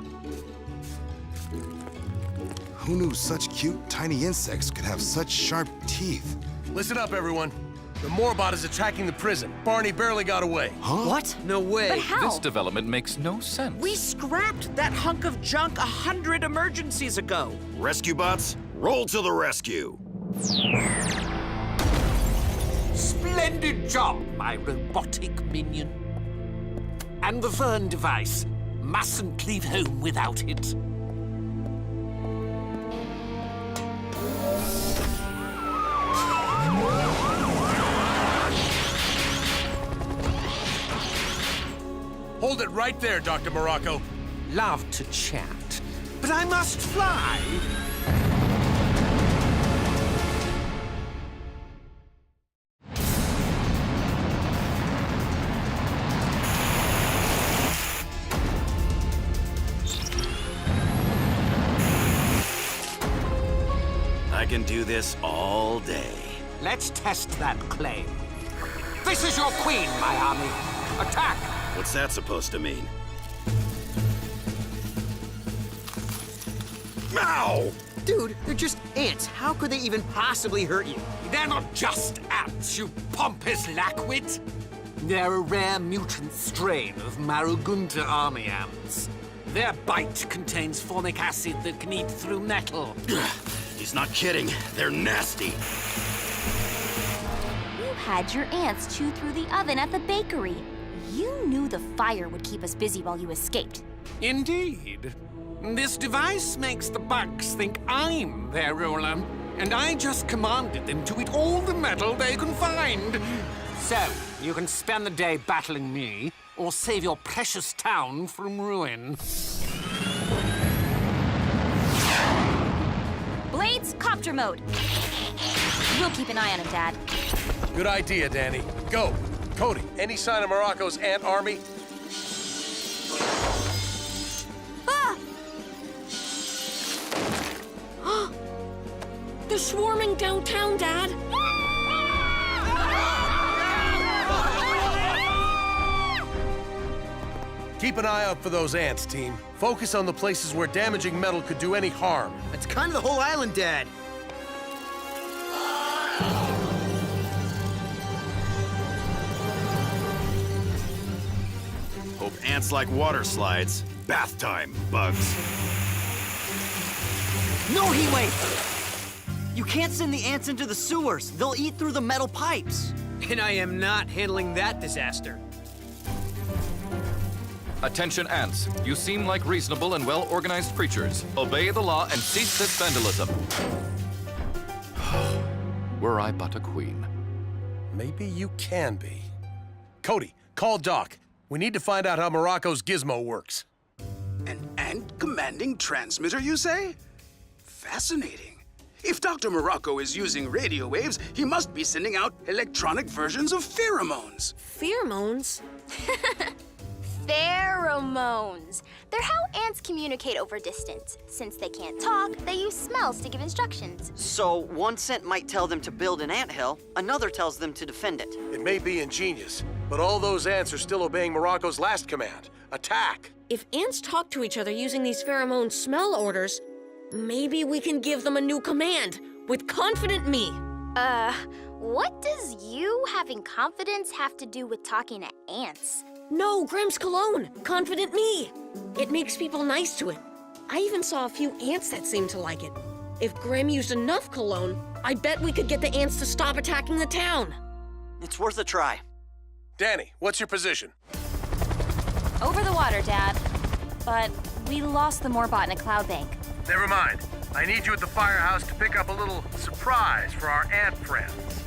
Who knew such cute, tiny insects could have such sharp teeth? Listen up, everyone. The Moorbot is attacking the prison. Barney barely got away. Huh? What? no way. But how? This development makes no sense. We scrapped that hunk of junk 100 emergencies ago. Rescue bots, roll to the rescue. Splendid job, my robotic minion. And the Vern device. Mustn't leave home without it. Hold it right there, Dr. Morocco. Love to chat, but I must fly. I can do this all day. Let's test that claim. This is your queen, my army. Attack! What's that supposed to mean? Ow! Dude, they're just ants. How could they even possibly hurt you? They're not just ants, you pompous lackwit. They're a rare mutant strain of Marugunda army ants. Their bite contains formic acid that can eat through metal. He's not kidding. They're nasty. You had your ants chew through the oven at the bakery. You knew the fire would keep us busy while you escaped. Indeed. This device makes the bugs think I'm their ruler, and I just commanded them to eat all the metal they can find. So, you can spend the day battling me, or save your precious town from ruin. Blades, copter mode. We'll keep an eye on him, Dad. Good idea, Danny. Go. Cody, any sign of Morocco's ant army? Ah! They're swarming downtown, Dad. Keep an eye out for those ants, team. Focus on the places where damaging metal could do any harm. That's kind of the whole island, Dad. Hope ants like water slides. Bath time, bugs. No, Heatwave! You can't send the ants into the sewers. They'll eat through the metal pipes. And I am not handling that disaster. Attention, ants. You seem like reasonable and well-organized creatures. Obey the law and cease this vandalism. Were I but a queen. Maybe you can be. Cody, call Doc. We need to find out how Morocco's gizmo works. An ant commanding transmitter, you say? Fascinating. If Dr. Morocco is using radio waves, he must be sending out electronic versions of pheromones. Pheromones? Pheromones. They're how ants communicate over distance. Since they can't talk, they use smells to give instructions. So one scent might tell them to build an anthill, another tells them to defend it. It may be ingenious, but all those ants are still obeying Morocco's last command. Attack! If ants talk to each other using these pheromone smell orders, maybe we can give them a new command with Confident Me. What does you having confidence have to do with talking to ants? No, Graham's cologne, Confident Me. It makes people nice to it. I even saw a few ants that seemed to like it. If Graham used enough cologne, I bet we could get the ants to stop attacking the town. It's worth a try. Danny, what's your position? Over the water, Dad. But we lost the Moorbot in a cloud bank. Never mind. I need you at the firehouse to pick up a little surprise for our ant friends.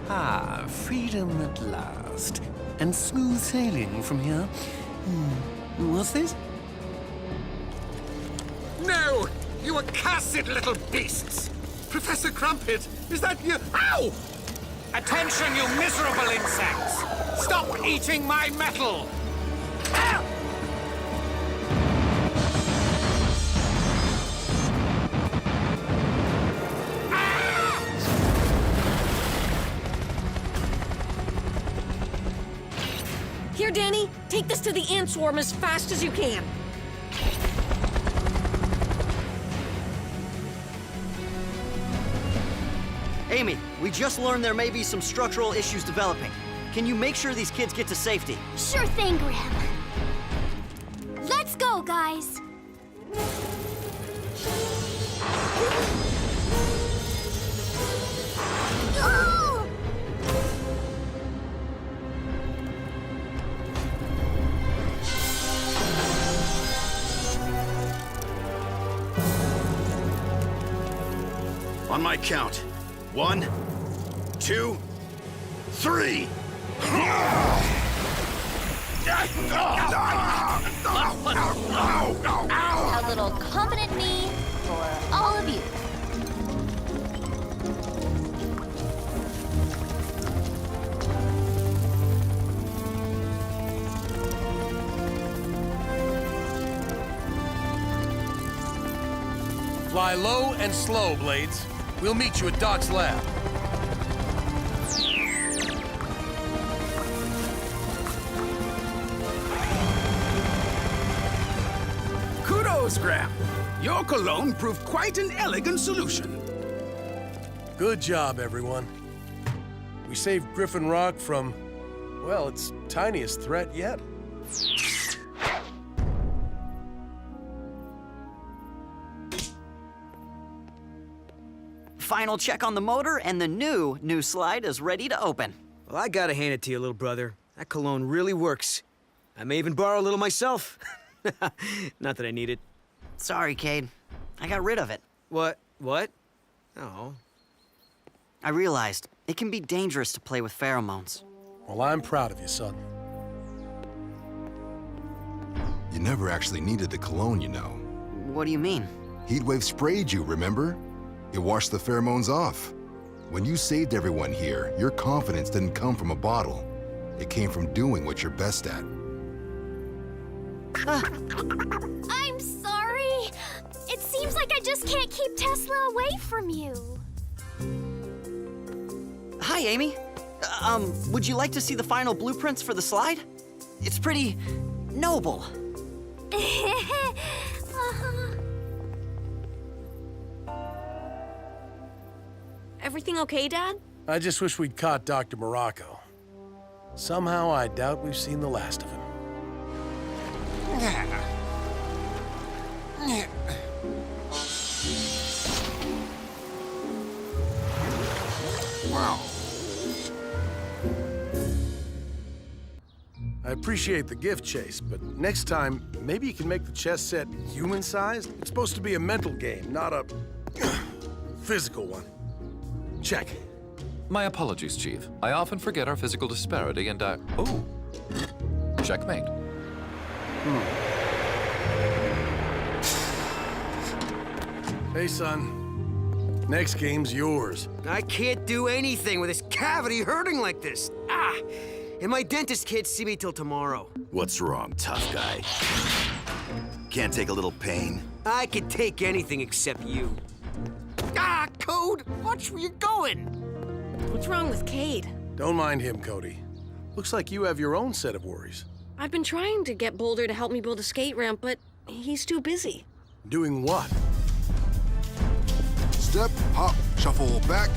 Ah, freedom at last. And smooth sailing from here. What's this? No! You accursed little beasts! Professor Crumpet, is that you? Ow! Attention, you miserable insects! Stop eating my metal! Ow! Here, Danny, take this to the ant swarm as fast as you can. Amy, we just learned there may be some structural issues developing. Can you make sure these kids get to safety? Sure thing, Graham. Let's go, guys. Oh! On my count. 1, 2, 3! A little confident me for all of you. Fly low and slow, Blades. We'll meet you at Doc's lab. Kudos, Graham. Your cologne proved quite an elegant solution. Good job, everyone. We saved Griffin Rock from, well, its tiniest threat yet. Final check on the motor, and the new slide is ready to open. Well, I gotta hand it to you, little brother. That cologne really works. I may even borrow a little myself. Not that I need it. Sorry, Cade. I got rid of it. What? What? Oh. I realized it can be dangerous to play with pheromones. Well, I'm proud of you, son. You never actually needed the cologne, you know. What do you mean? Heatwave sprayed you, remember? It washed the pheromones off. When you saved everyone here, your confidence didn't come from a bottle. It came from doing what you're best at. I'm sorry. It seems like I just can't keep Tesla away from you. Hi, Amy. Would you like to see the final blueprints for the slide? It's pretty noble. Everything okay, Dad? I just wish we'd caught Dr. Morocco. Somehow I doubt we've seen the last of him. Wow. I appreciate the gift, Chase, but next time, maybe you can make the chess set human-sized? It's supposed to be a mental game, not a physical one. Check. My apologies, Chief. I often forget our physical disparity and oh. Checkmate. Hey, son. Next game's yours. I can't do anything with this cavity hurting like this. Ah! And my dentist can't see me till tomorrow. What's wrong, tough guy? Can't take a little pain? I can take anything except you. Ah, Code! Watch where you're going! What's wrong with Cade? Don't mind him, Cody. Looks like you have your own set of worries. I've been trying to get Boulder to help me build a skate ramp, but he's too busy. Doing what? Step, hop, shuffle back.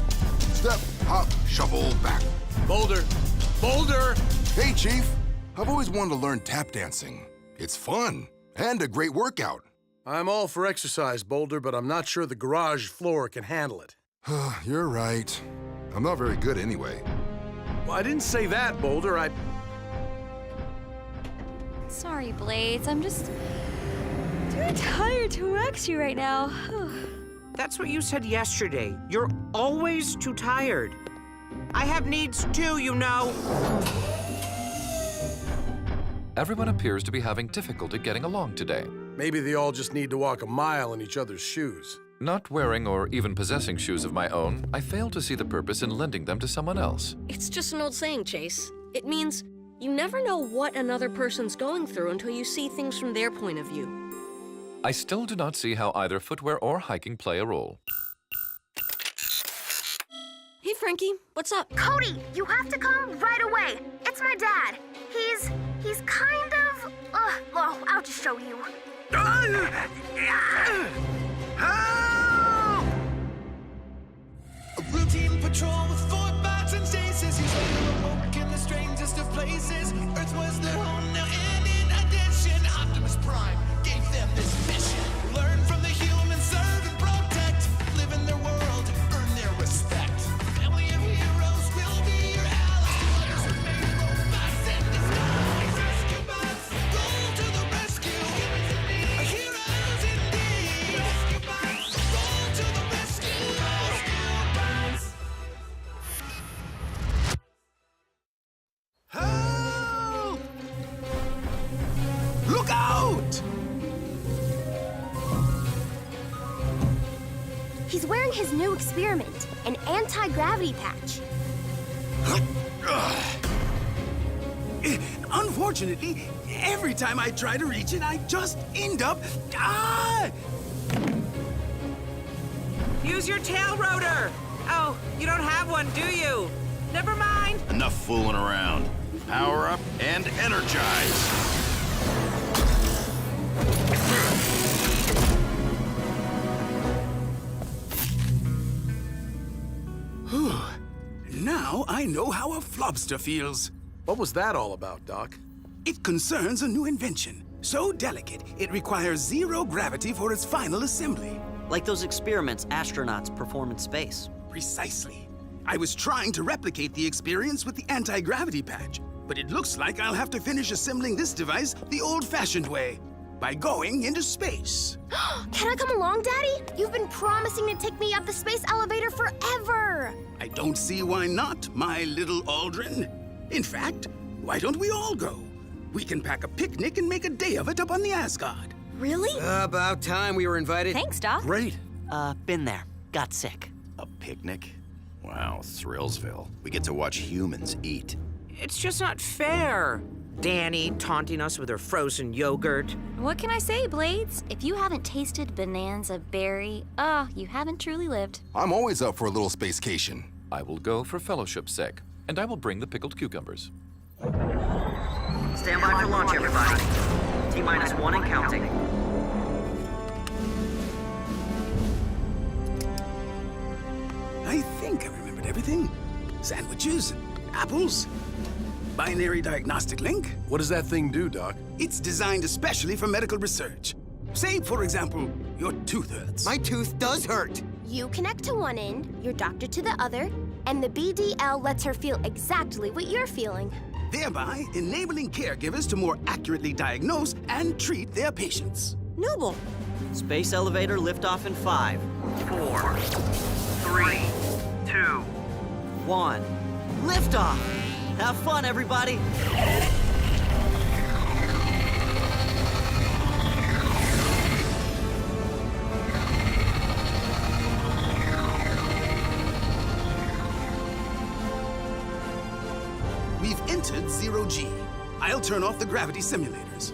Step, hop, shuffle back. Boulder! Boulder! Hey, Chief. I've always wanted to learn tap dancing. It's fun and a great workout. I'm all for exercise, Boulder, but I'm not sure the garage floor can handle it. You're right. I'm not very good anyway. Well, I didn't say that, Boulder. Sorry, Blades. I'm just too tired to wax you right now. That's what you said yesterday. You're always too tired. I have needs too, you know. Everyone appears to be having difficulty getting along today. Maybe they all just need to walk a mile in each other's shoes. Not wearing or even possessing shoes of my own, I fail to see the purpose in lending them to someone else. It's just an old saying, Chase. It means you never know what another person's going through until you see things from their point of view. I still do not see how either footwear or hiking play a role. Hey, Frankie, what's up? Cody, you have to come right away. It's my dad. He's kind of... oh, I'll just show you. A routine patrol with 4 bots and stasis. He's later awoke in the strangest of places. Earth was their home now, and in addition, Optimus Prime gave them this mission. Learn from the humans, serve and protect. Live in their world, earn their respect. Family of heroes will be your allies. Toddlers are made robots in disguise. Rescue bots, roll to the rescue. Heroes indeed. Rescue bots, roll to the rescue. Rescue bots. Help! Look out! He's wearing his new experiment, an anti-gravity patch. Unfortunately, every time I try to reach it, I just end up... Use your tail rotor. Oh, you don't have one, do you? Never mind. Enough fooling around. Power up and energize. Now I know how a flobster feels. What was that all about, Doc? It concerns a new invention. So delicate, it requires 0 gravity for its final assembly. Like those experiments astronauts perform in space. Precisely. I was trying to replicate the experience with the anti-gravity patch, but it looks like I'll have to finish assembling this device the old-fashioned way, by going into space. Can I come along, Daddy? You've been promising to take me up the space elevator forever. I don't see why not, my little Aldrin. In fact, why don't we all go? We can pack a picnic and make a day of it up on the Asgard. Really? About time we were invited. Thanks, Doc. Great. Been there. Got sick. A picnic? Wow, Thrillsville. We get to watch humans eat. It's just not fair. Danny taunting us with her frozen yogurt. What can I say, Blades? If you haven't tasted Bonanza Berry, you haven't truly lived. I'm always up for a little spacecation. I will go for fellowship's sake, and I will bring the pickled cucumbers. Stand by for launch, everybody. T-minus 1 and counting. I think I remembered everything. Sandwiches, apples, binary diagnostic link. What does that thing do, Doc? It's designed especially for medical research. Say, for example, your tooth hurts. My tooth does hurt. You connect to one end, your doctor to the other, and the BDL lets her feel exactly what you're feeling. Thereby enabling caregivers to more accurately diagnose and treat their patients. Noble. Space elevator liftoff in 5, 4, 3, 2, 1. Liftoff! Have fun, everybody! We've entered 0G. I'll turn off the gravity simulators.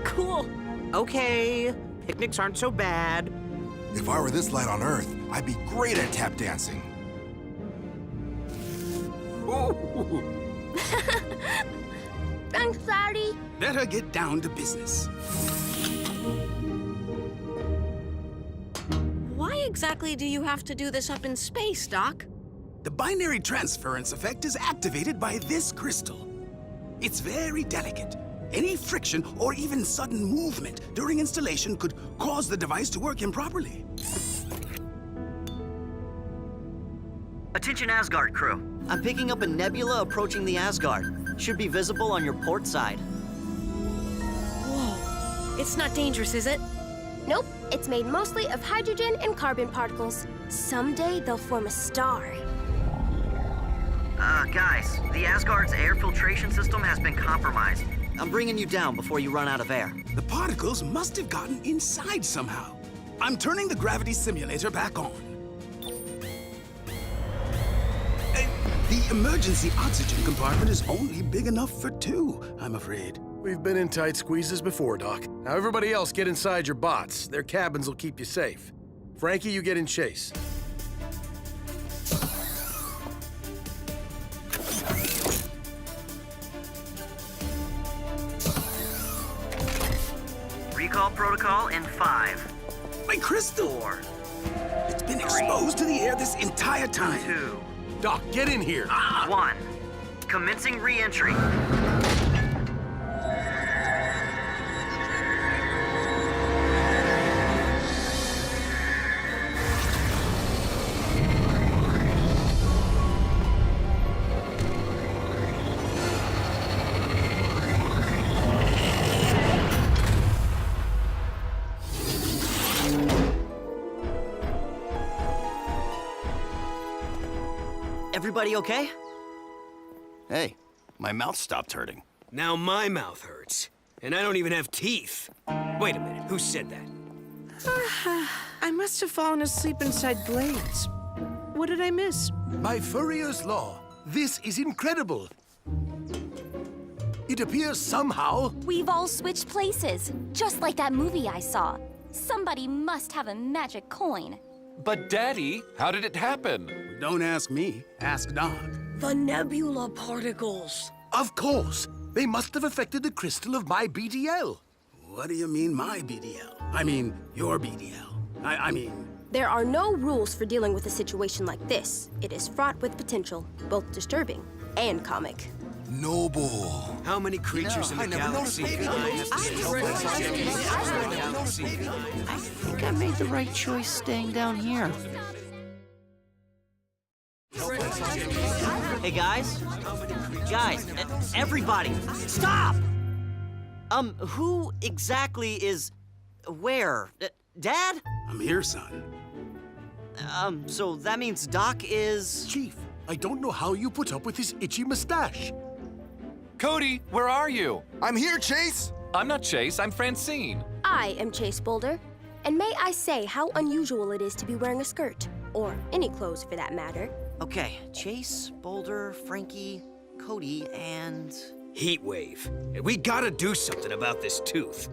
Cool. Okay, picnics aren't so bad. If I were this light on Earth, I'd be great at tap dancing. Ooh. Better get down to business. Why exactly do you have to do this up in space, Doc? The binary transference effect is activated by this crystal. It's very delicate. Any friction or even sudden movement during installation could cause the device to work improperly. Attention Asgard crew. I'm picking up a nebula approaching the Asgard. Should be visible on your port side. Whoa. It's not dangerous, is it? Nope, it's made mostly of hydrogen and carbon particles. Someday they'll form a star. Guys, the Asgard's air filtration system has been compromised. I'm bringing you down before you run out of air. The particles must have gotten inside somehow. I'm turning the gravity simulator back on. The emergency oxygen compartment is only big enough for 2, I'm afraid. We've been in tight squeezes before, Doc. Now everybody else get inside your bots. Their cabins will keep you safe. Frankie, you get in Chase. Recall protocol in 5. My crystal! 4. It's been exposed to the air this entire time. 2. Doc, get in here. 1. Commencing re-entry. Everybody okay? Hey, my mouth stopped hurting. Now my mouth hurts. And I don't even have teeth. Wait a minute, who said that? I must have fallen asleep inside Blades. What did I miss? My Furrier's Law. This is incredible. It appears somehow... We've all switched places, just like that movie I saw. Somebody must have a magic coin. But Daddy, how did it happen? Don't ask me, ask Doc. The nebula particles. Of course. They must have affected the crystal of my BDL. What do you mean, my BDL? I mean, your BDL. I mean... There are no rules for dealing with a situation like this. It is fraught with potential, both disturbing and comic. Noble. How many creatures in the galaxy? I think I made the right choice staying down here. Hey guys? Guys, everybody, stop! Who exactly is where? Dad? I'm here, son. So that means Doc is... Chief, I don't know how you put up with his itchy mustache. Cody, where are you? I'm here, Chase! I'm not Chase, I'm Francine. I am Chase Boulder, and may I say how unusual it is to be wearing a skirt, or any clothes for that matter. Okay, Chase, Boulder, Frankie, Cody, and... Heatwave. We gotta do something about this tooth.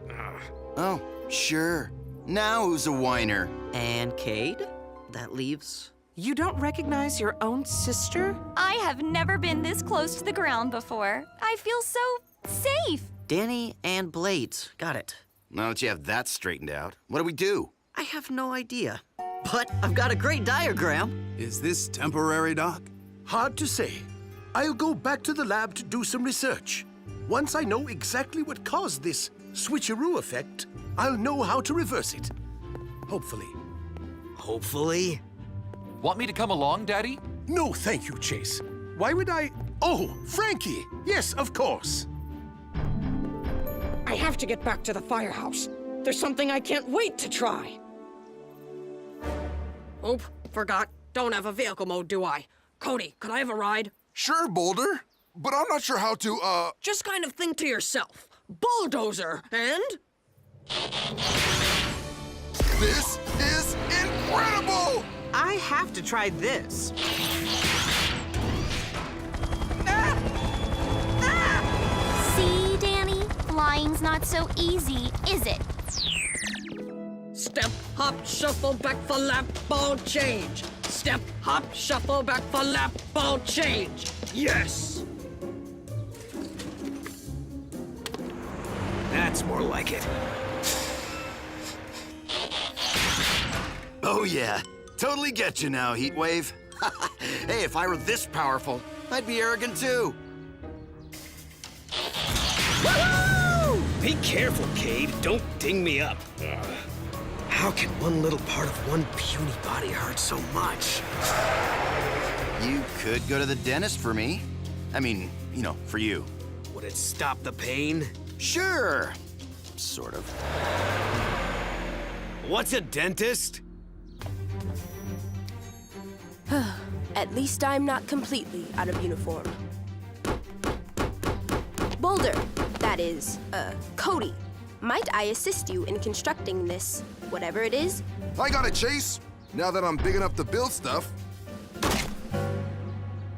Oh, sure. Now who's a whiner? And Cade? That leaves... You don't recognize your own sister? I have never been this close to the ground before. I feel so safe. Danny and Blades. Got it. Now that you have that straightened out, what do we do? I have no idea. But I've got a great diagram. Is this temporary, Doc? Hard to say. I'll go back to the lab to do some research. Once I know exactly what caused this switcheroo effect, I'll know how to reverse it. Hopefully. Hopefully? Want me to come along, Daddy? No, thank you, Chase. Why would I... Oh, Frankie! Yes, of course. I have to get back to the firehouse. There's something I can't wait to try. Oop, forgot. Don't have a vehicle mode, do I? Cody, could I have a ride? Sure, Boulder. But I'm not sure how to, Just kind of think to yourself. Bulldozer, and? This is incredible! I have to try this. See, Danny? Flying's not so easy, is it? Step, hop, shuffle, back for lap, ball change. Step, hop, shuffle, back for lap, ball change. Yes! That's more like it. Oh yeah, totally get you now, Heatwave. Hey, if I were this powerful, I'd be arrogant too. Woo! Be careful, Cade. Don't ding me up. How can one little part of one puny body hurt so much? You could go to the dentist for me. I mean, you know, for you. Would it stop the pain? Sure. Sort of. What's a dentist? At least I'm not completely out of uniform. Boulder, that is, Cody, might I assist you in constructing this, whatever it is? I got it, Chase. Now that I'm big enough to build stuff.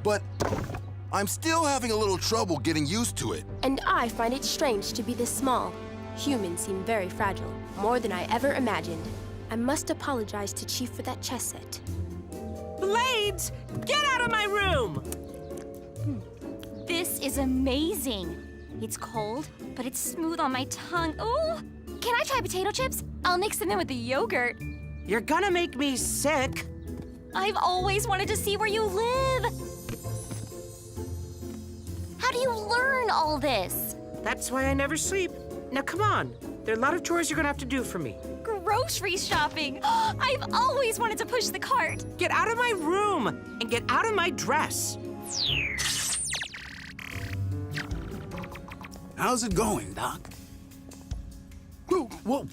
But I'm still having a little trouble getting used to it. And I find it strange to be this small. Humans seem very fragile, more than I ever imagined. I must apologize to Chief for that chess set. Blades, get out of my room! This is amazing. It's cold, but it's smooth on my tongue. Ooh! Can I try potato chips? I'll mix them in with the yogurt. You're gonna make me sick. I've always wanted to see where you live. How do you learn all this? That's why I never sleep. Now come on, there are a lot of chores you're gonna have to do for me. Grocery shopping. I've always wanted to push the cart. Get out of my room and get out of my dress. How's it going, Doc? Whoa.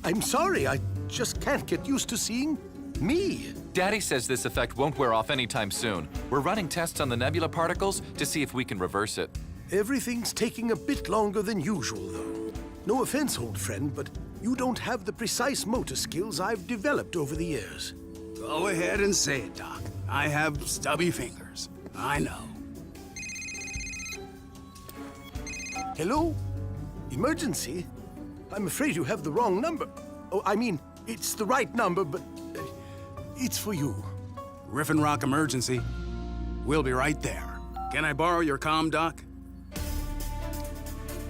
I'm sorry, I just can't get used to seeing me. Daddy says this effect won't wear off anytime soon. We're running tests on the nebula particles to see if we can reverse it. Everything's taking a bit longer than usual, though. No offense, old friend, but you don't have the precise motor skills I've developed over the years. Go ahead and say it, Doc. I have stubby fingers. I know. Hello? Emergency? I'm afraid you have the wrong number. Oh, I mean, it's the right number, but it's for you. Griffin Rock emergency. We'll be right there. Can I borrow your comm, Doc?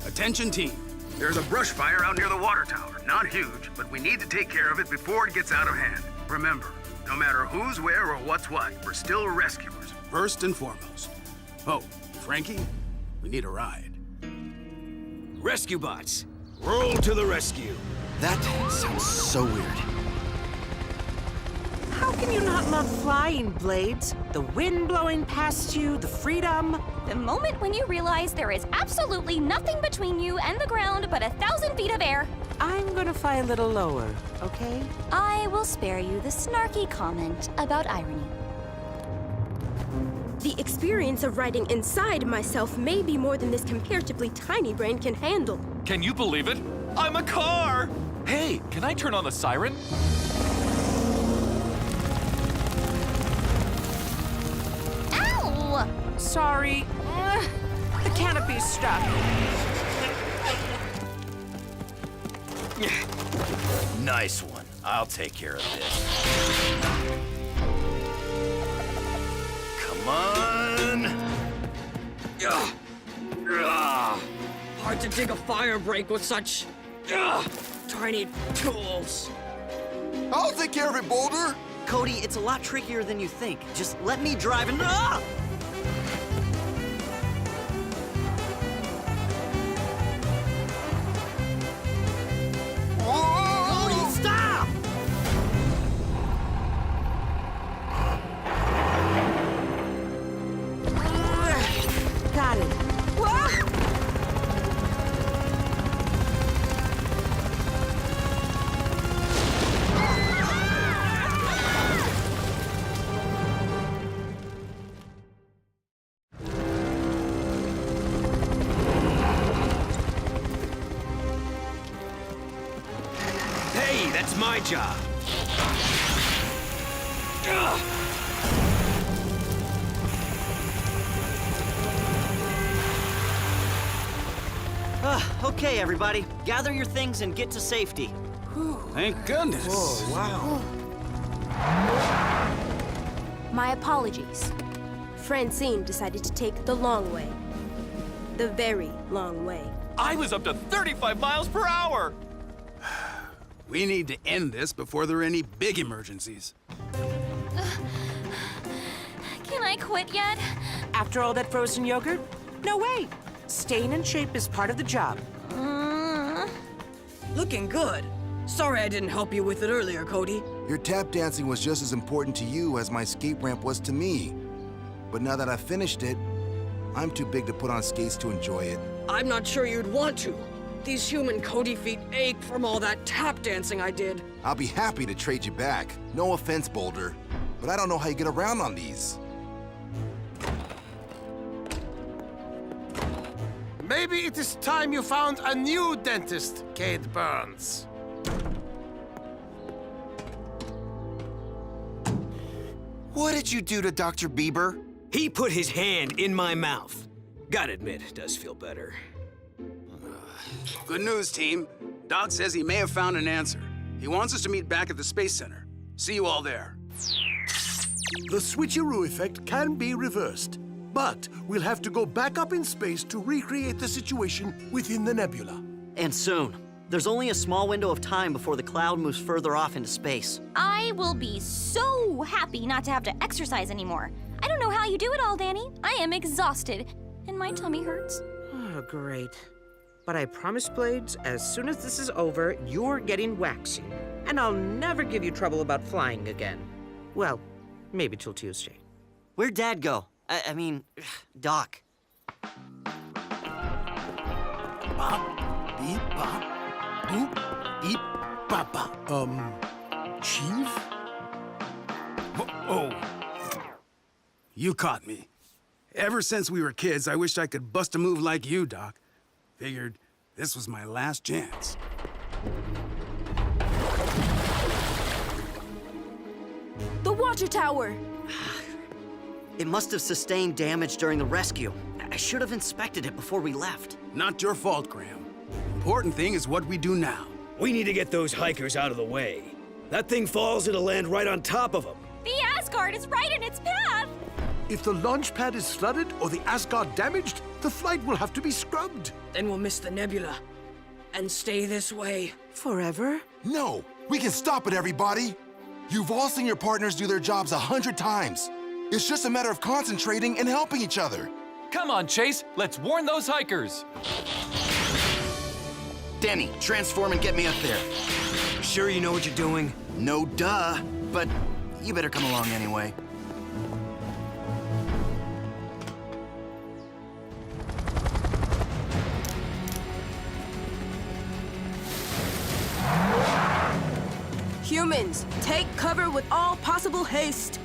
Attention team. There's a brush fire out near the water tower. Not huge, but we need to take care of it before it gets out of hand. Remember, no matter who's where or what's what, we're still rescuers, first and foremost. Oh, Frankie, we need a ride. Rescue bots, roll to the rescue. That sounds so weird. How can you not love flying, Blades? The wind blowing past you, the freedom. The moment when you realize there is absolutely nothing between you and the ground but 1,000 feet of air. I'm gonna fly a little lower, okay? I will spare you the snarky comment about irony. The experience of riding inside myself may be more than this comparatively tiny brain can handle. Can you believe it? I'm a car! Hey, can I turn on the siren? Ow! Sorry. The canopy's stuck. Nice one. I'll take care of this. Come on! Hard to dig a fire break with such tiny tools. I'll take care of it, Boulder. Cody, it's a lot trickier than you think. Just let me drive and... Ah! Cody, stop! Got it. Hey, that's my job. Okay, everybody. Gather your things and get to safety. Thank goodness. Whoa, wow. My apologies. Francine decided to take the long way. The very long way. I was up to 35 miles per hour! We need to end this before there are any big emergencies. Can I quit yet? After all that frozen yogurt? No way. Staying in shape is part of the job. Looking good. Sorry I didn't help you with it earlier, Cody. Your tap dancing was just as important to you as my skate ramp was to me. But now that I've finished it, I'm too big to put on skates to enjoy it. I'm not sure you'd want to. These human Cody feet ache from all that tap dancing I did. I'll be happy to trade you back. No offense, Boulder, but I don't know how you get around on these. Maybe it is time you found a new dentist, Cade Burns. What did you do to Dr. Bieber? He put his hand in my mouth. Gotta admit, it does feel better. Good news, team. Doc says he may have found an answer. He wants us to meet back at the Space Center. See you all there. The switcheroo effect can be reversed, but we'll have to go back up in space to recreate the situation within the nebula. And soon. There's only a small window of time before the cloud moves further off into space. I will be so happy not to have to exercise anymore. I don't know how you do it all, Danny. I am exhausted, and my tummy hurts. Oh, great. But I promise, Blades, as soon as this is over, you're getting waxing. And I'll never give you trouble about flying again. Well, maybe till Tuesday. Where'd Dad go? I mean, Doc. Bop, beep, bop, boop, beep, bop, bop. Chief? Oh. You caught me. Ever since we were kids, I wished I could bust a move like you, Doc. Figured this was my last chance. The water tower! It must have sustained damage during the rescue. I should have inspected it before we left. Not your fault, Graham. Important thing is what we do now. We need to get those hikers out of the way. That thing falls, it'll land right on top of them. The Asgard is right in its path! If the launch pad is flooded or the Asgard damaged, the flight will have to be scrubbed. Then we'll miss the nebula. And stay this way. Forever? No! We can stop it, everybody! You've all seen your partners do their jobs 100 times. It's just a matter of concentrating and helping each other. Come on, Chase. Let's warn those hikers. Denny, transform and get me up there. Sure you know what you're doing? No duh, but you better come along anyway. Humans, take cover with all possible haste.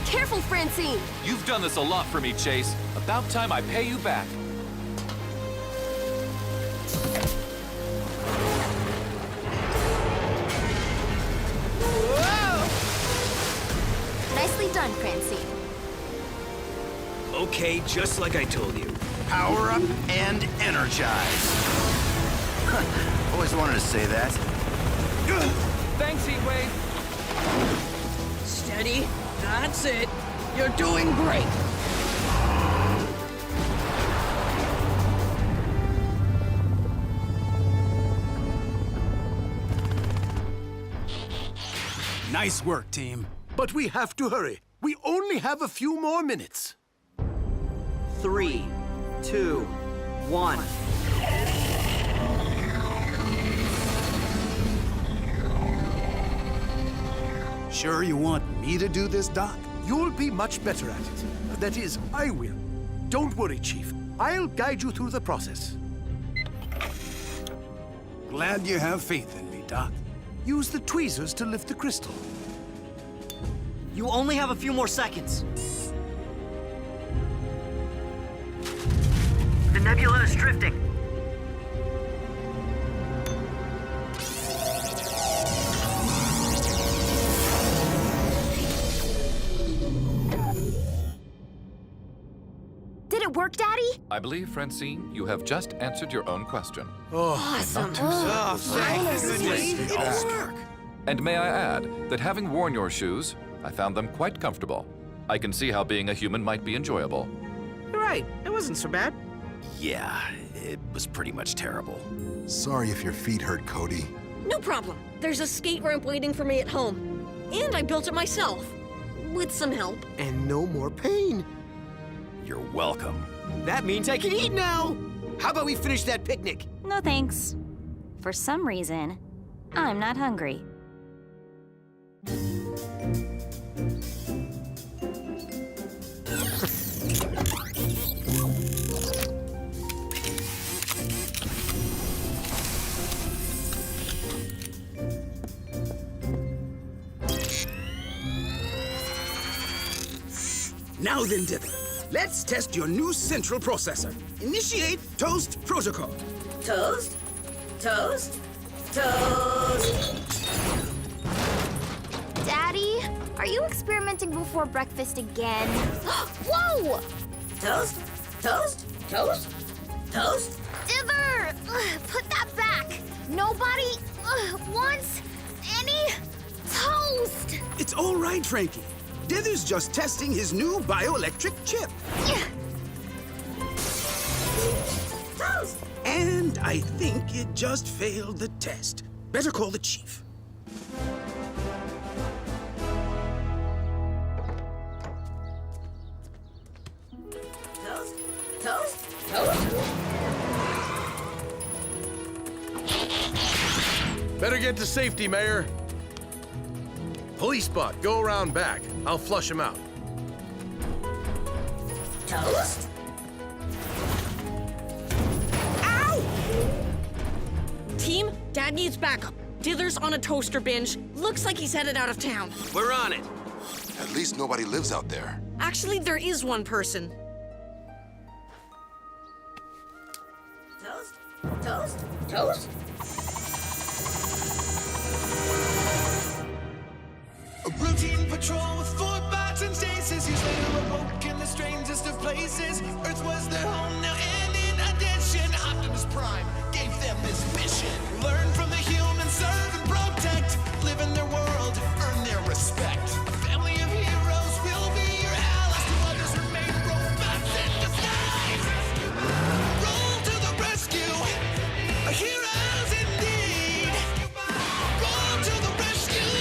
Careful, Francine! You've done this a lot for me, Chase. About time I pay you back. Whoa! Nicely done, Francine. Okay, just like I told you. Power up and energize. Always wanted to say that. Thanks, Heatwave. Steady. That's it. You're doing great. Nice work, team. But we have to hurry. We only have a few more minutes. 3, 2, 1. Sure you want me to do this, Doc? You'll be much better at it. That is, I will. Don't worry, Chief. I'll guide you through the process. Glad you have faith in me, Doc. Use the tweezers to lift the crystal. You only have a few more seconds. The nebula is drifting. Did it work, Daddy? I believe, Francine, you have just answered your own question. Oh, Awesome. not too Oh, thank goodness. It'll work. And may I add that having worn your shoes, I found them quite comfortable. I can see how being a human might be enjoyable. You're right, it wasn't so bad. Yeah, it was pretty much terrible. Sorry if your feet hurt, Cody. No problem. There's a skate ramp waiting for me at home. And I built it myself. With some help. And no more pain. You're welcome. That means I can eat now! How about we finish that picnic? No thanks. For some reason, I'm not hungry. Now then, Dither, let's test your new central processor. Initiate Toast Protocol. Toast? Toast? Toast! Daddy, are you experimenting before breakfast again? Whoa! Toast? Toast? Toast? Toast? Dither! Put that back! Nobody wants any toast! It's all right, Frankie. Dither's just testing his new bioelectric chip. Toast! And I think it just failed the test. Better call the chief. Toast? Toast? Toast? Better get to safety, Mayor. Police bot, go around back. I'll flush him out. Toast? Team, Dad needs backup. Dither's on a toaster binge. Looks like he's headed out of town. We're on it. At least nobody lives out there. Actually, there is one person. Toast? Toast? Toast? A routine patrol with 4 bots and stasis. Years later awoke in the strangest of places. Earth was their home now, and in addition, Optimus Prime gave them this mission. Learn from the humans, serve and protect. Live in their world, earn their respect. A family of heroes will be your allies. To others remain robots in disguise. Roll to the rescue. Heroes indeed. Roll to the rescue.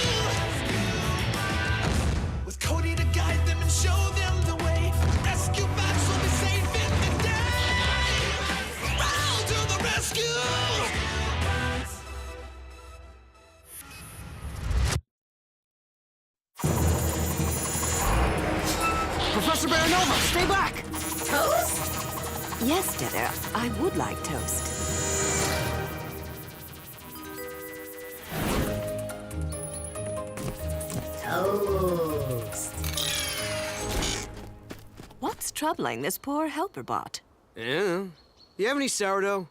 With Cody to guide them and show them the way. Rescue bots will be safe in the day. Roll to the rescue. Professor Baranova, stay back! Toast? Yes, Dither, I would like toast. Toast. What's troubling this poor helper bot? Yeah. You have any sourdough?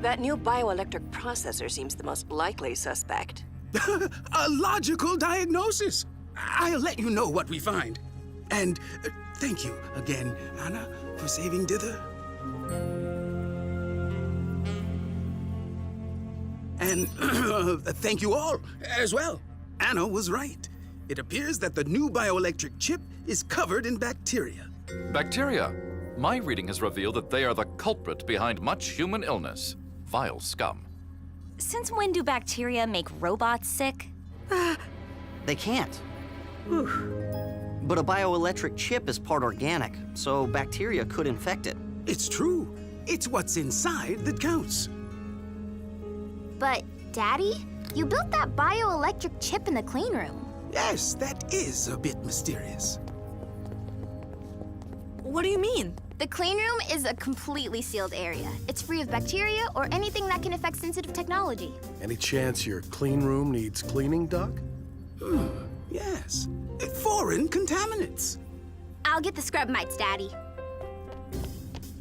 That new bioelectric processor seems the most likely suspect. A logical diagnosis. I'll let you know what we find. And thank you again, Anna, for saving Dither. And thank you all as well. Anna was right. It appears that the new bioelectric chip is covered in bacteria. Bacteria. My reading has revealed that they are the culprit behind much human illness. Vile scum. Since when do bacteria make robots sick? They can't. But a bioelectric chip is part organic, so bacteria could infect it. It's true. It's what's inside that counts. But, Daddy, you built that bioelectric chip in the clean room. Yes, that is a bit mysterious. What do you mean? The clean room is a completely sealed area. It's free of bacteria or anything that can affect sensitive technology. Any chance your clean room needs cleaning, Doc? Yes. Foreign contaminants. I'll get the scrub mites, Daddy.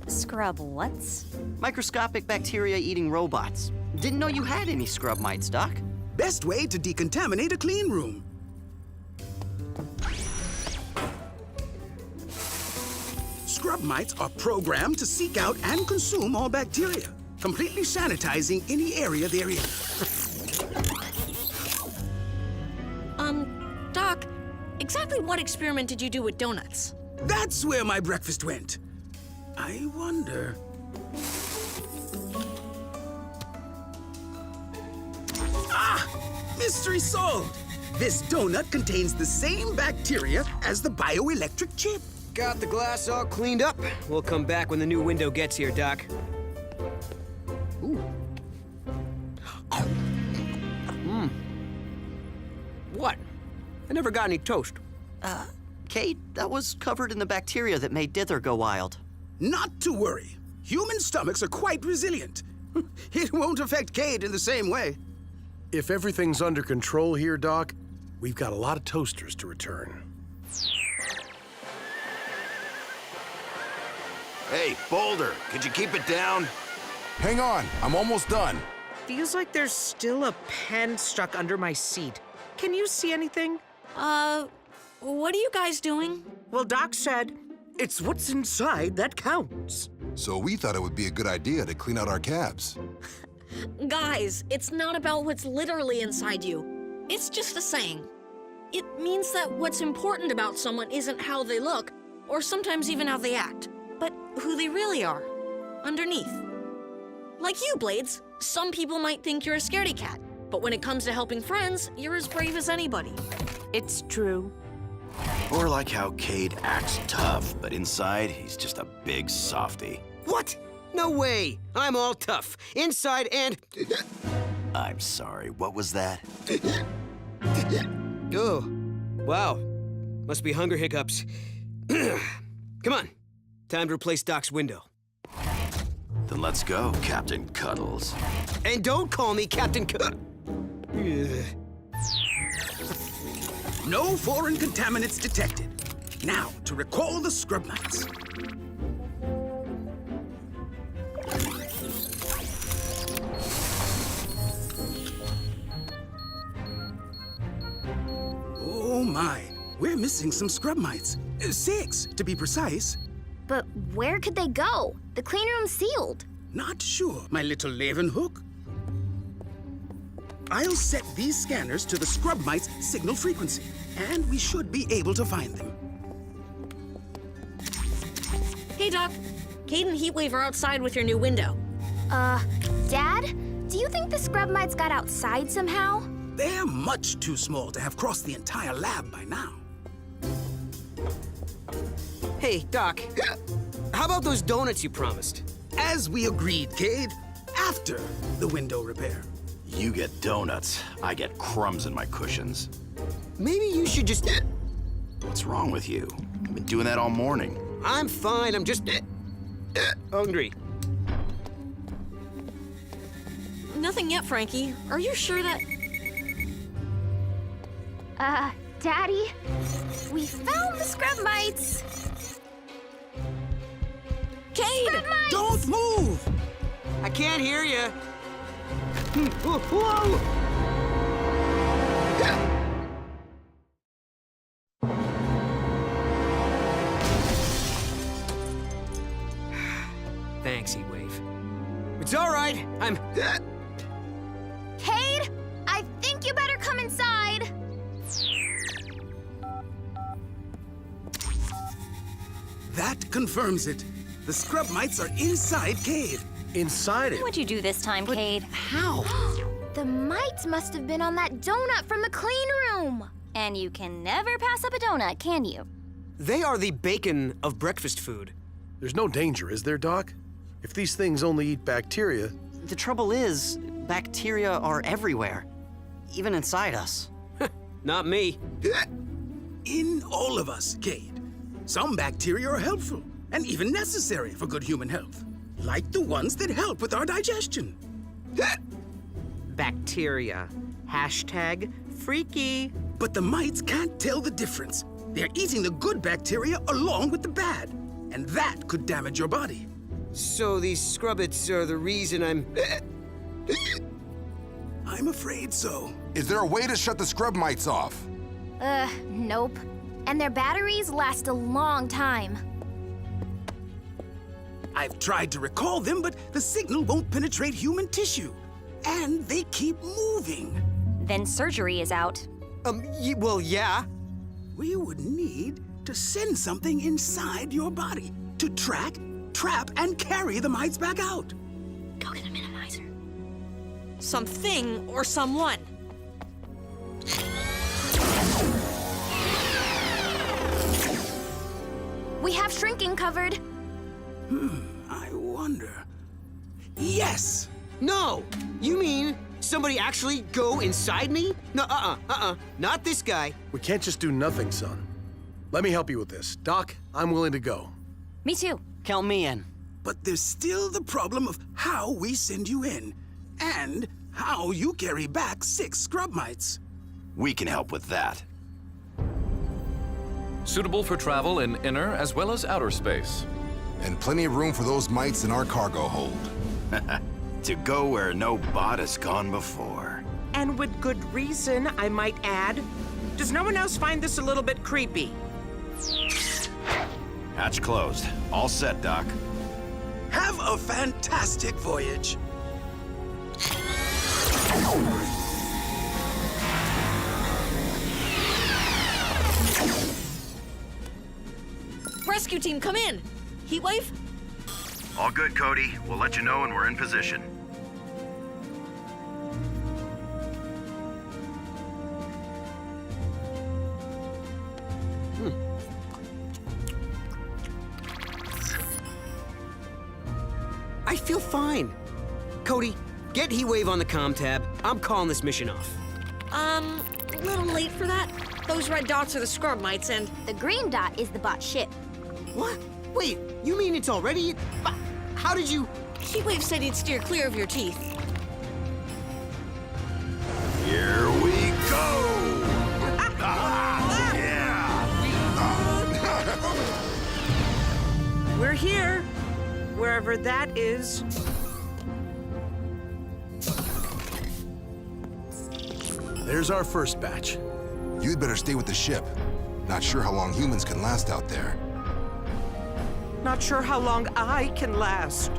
Scrub what's? Microscopic bacteria-eating robots. Didn't know you had any scrub mites, Doc. Best way to decontaminate a clean room. Scrub mites are programmed to seek out and consume all bacteria, completely sanitizing any area they're in. exactly what experiment did you do with donuts? That's where my breakfast went. I wonder... Ah! Mystery solved! This donut contains the same bacteria as the bioelectric chip. Got the glass all cleaned up. We'll come back when the new window gets here, Doc. Ooh. What? I never got any toast. Cade, that was covered in the bacteria that made Dither go wild. Not to worry. Human stomachs are quite resilient. It won't affect Cade in the same way. If everything's under control here, Doc, we've got a lot of toasters to return. Hey, Boulder, could you keep it down? Hang on, I'm almost done. Feels like there's still a pen stuck under my seat. Can you see anything? What are you guys doing? Well, Doc said, it's what's inside that counts. So we thought it would be a good idea to clean out our cabs. Guys, it's not about what's literally inside you. It's just a saying. It means that what's important about someone isn't how they look, or sometimes even how they act, but who they really are, underneath. Like you, Blades. Some people might think you're a scaredy cat, but when it comes to helping friends, you're as brave as anybody. It's true. Or like how Cade acts tough, but inside, he's just a big softy. What? No way! I'm all tough, inside and... I'm sorry, what was that? Oh, wow. Must be hunger hiccups. Come on, time to replace Doc's window. Then let's go, Captain Cuddles. And don't call me Captain No foreign contaminants detected. Now, to recall the scrub mites. Oh my, we're missing some scrub mites. 6, to be precise. But where could they go? The clean room's sealed. Not sure, my little Leeuwenhoek. I'll set these scanners to the scrub mites' signal frequency, and we should be able to find them. Hey, Doc. Cade and Heatwave are outside with your new window. Dad? Do you think the scrub mites got outside somehow? They're much too small to have crossed the entire lab by now. Hey, Doc. How about those donuts you promised? As we agreed, Cade, after the window repair. You get donuts, I get crumbs in my cushions. Maybe you should just... What's wrong with you? I've been doing that all morning. I'm fine, I'm just... hungry. Nothing yet, Frankie. Are you sure that... Daddy? We found the scrub mites! Cade! Scrub mites! Don't move! I can't hear you. Whoa! Thanks, Heatwave. It's all right. I'm... Cade, I think you better come inside. That confirms it. The scrub mites are inside Cade. Inside it? What'd you do this time, Cade? How? The mites must have been on that donut from the clean room. And you can never pass up a donut, can you? They are the bacon of breakfast food. There's no danger, is there, Doc? If these things only eat bacteria... The trouble is, bacteria are everywhere. Even inside us. Not me. In all of us, Cade. Some bacteria are helpful and even necessary for good human health. Like the ones that help with our digestion. Bacteria. Hashtag freaky. But the mites can't tell the difference. They're eating the good bacteria along with the bad. And that could damage your body. So these scrubbits are the reason I'm... I'm afraid so. Is there a way to shut the scrub mites off? Nope. And their batteries last a long time. I've tried to recall them, but the signal won't penetrate human tissue. And they keep moving. Then surgery is out. Well, yeah. we would need to send something inside your body to track, trap, and carry the mites back out. Go to the minimizer. Something or someone. We have shrinking covered. I wonder. Yes! No! You mean somebody actually go inside me? No, not this guy. We can't just do nothing, son. Let me help you with this. Doc, I'm willing to go. Me too. Count me in. But there's still the problem of how we send you in, and how you carry back 6 scrub mites. We can help with that. Suitable for travel in inner as well as outer space. And plenty of room for those mites in our cargo hold. To go where no bot has gone before. And with good reason, I might add. Does no one else find this a little bit creepy? Hatch closed. All set, Doc. Have a fantastic voyage. Rescue team, come in! Heatwave? All good, Cody. We'll let you know when we're in position. I feel fine. Cody, get Heatwave on the comm tab. I'm calling this mission off. A little late for that. Those red dots are the scrub mites, and the green dot is the bot ship. What? Wait, you mean it's already? How did you? Heatwave said he'd steer clear of your teeth. Here we go! We're here, wherever that is. There's our first batch. You'd better stay with the ship. Not sure how long humans can last out there. Not sure how long I can last.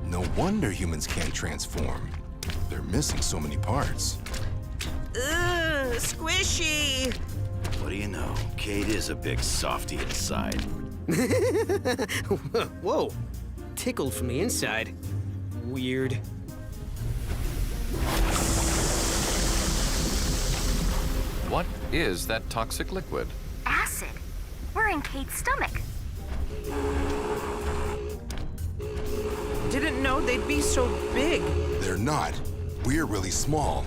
No wonder humans can't transform. They're missing so many parts. Ugh, squishy! What do you know? Cade is a big softy inside. Whoa, tickled from the inside. Weird. What is that toxic liquid? Acid. We're in Kate's stomach. Didn't know they'd be so big. They're not. We're really small.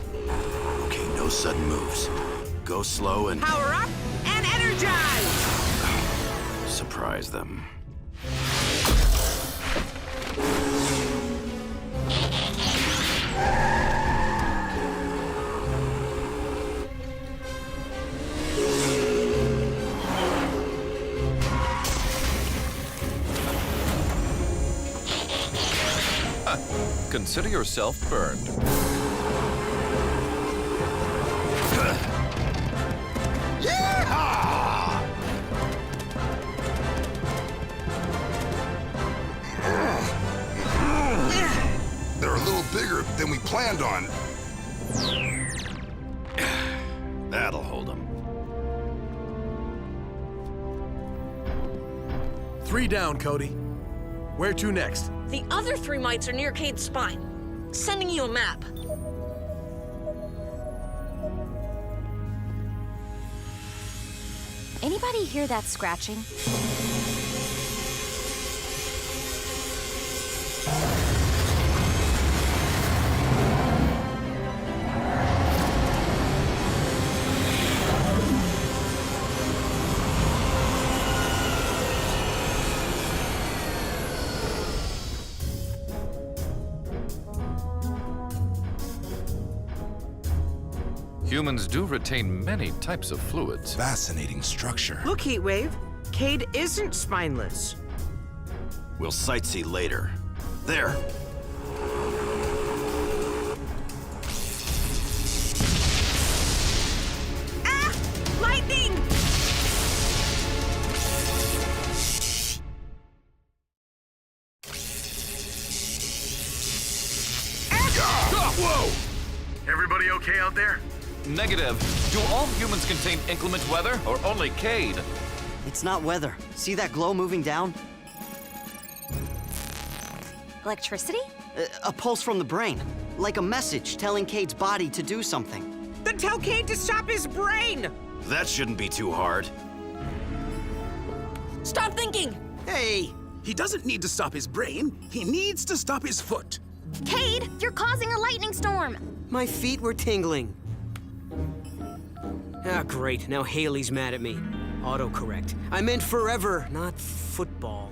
Okay, no sudden moves. Go slow and Power up and energize! surprise them. Consider yourself burned. They're a little bigger than we planned on. That'll hold them. 3 down, Cody. Where to next? The other 3 mites are near Cade's spine. Sending you a map. Anybody hear that scratching? Humans do retain many types of fluids. Fascinating structure. Look, Heatwave. Cade isn't spineless. We'll sightsee later. There. Lightning! Everybody okay out there? Negative. Do all humans contain inclement weather, or only Cade? It's not weather. See that glow moving down? Electricity? A pulse from the brain. Like a message telling Cade's body to do something. Then tell Cade to stop his brain! That shouldn't be too hard. Stop thinking! Hey, he doesn't need to stop his brain. He needs to stop his foot. Cade, you're causing a lightning storm. My feet were tingling. Ah, great. Now Haley's mad at me. Autocorrect. I meant forever, not football.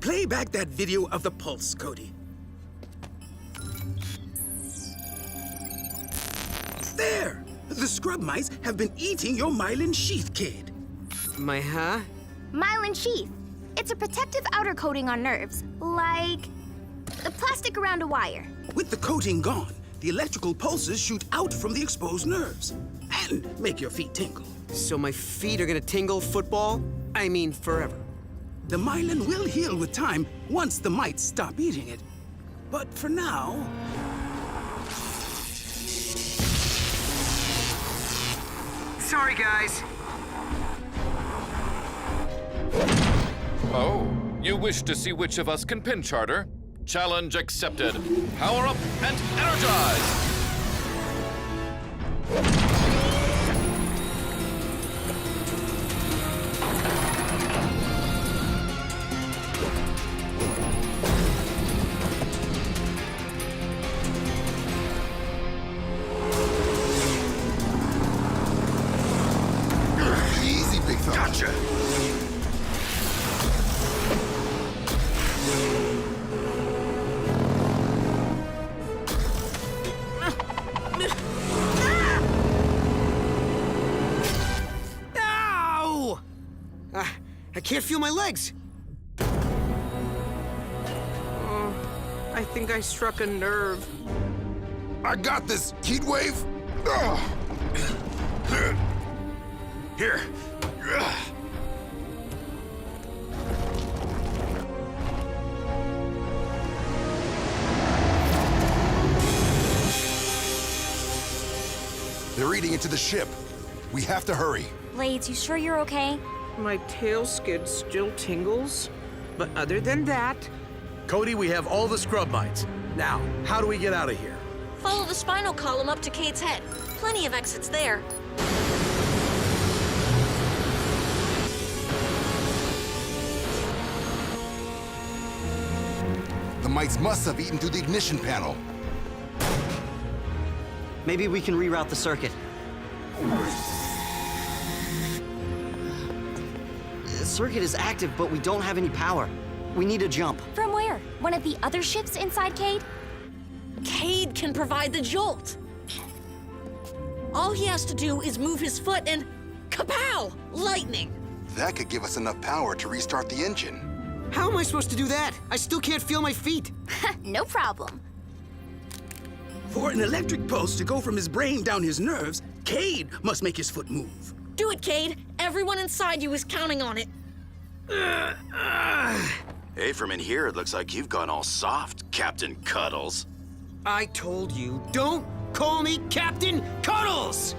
Play back that video of the pulse, Cody. There! The scrub mice have been eating your myelin sheath, Cade. My huh? Myelin sheath. It's a protective outer coating on nerves, like the plastic around a wire. With the coating gone, the electrical pulses shoot out from the exposed nerves and make your feet tingle. So my feet are gonna tingle football? I mean, forever. The myelin will heal with time once the mites stop eating it. But for now... Sorry, guys. Oh, you wish to see which of us can pin charter? Challenge accepted. Power up and energize! Easy, big fella. Gotcha! Ow! I can't feel my legs. Oh, I think I struck a nerve. I got this, Heatwave. Ugh. Here. They're eating into the ship. We have to hurry. Blades, you sure you're okay? My tail skid still tingles. But other than that... Cody, we have all the scrub mites. Now, how do we get out of here? Follow the spinal column up to Cade's head. Plenty of exits there. The mites must have eaten through the ignition panel. Maybe we can reroute the circuit. The circuit is active, but we don't have any power. We need a jump. From where? One of the other ships inside Cade? Cade can provide the jolt. All he has to do is move his foot and kapow! Lightning! That could give us enough power to restart the engine. How am I supposed to do that? I still can't feel my feet. No problem. For an electric pulse to go from his brain down his nerves, Cade must make his foot move. Do it, Cade. Everyone inside you is counting on it. Hey, from in here, it looks like you've gone all soft, Captain Cuddles. I told you, don't call me Captain Cuddles!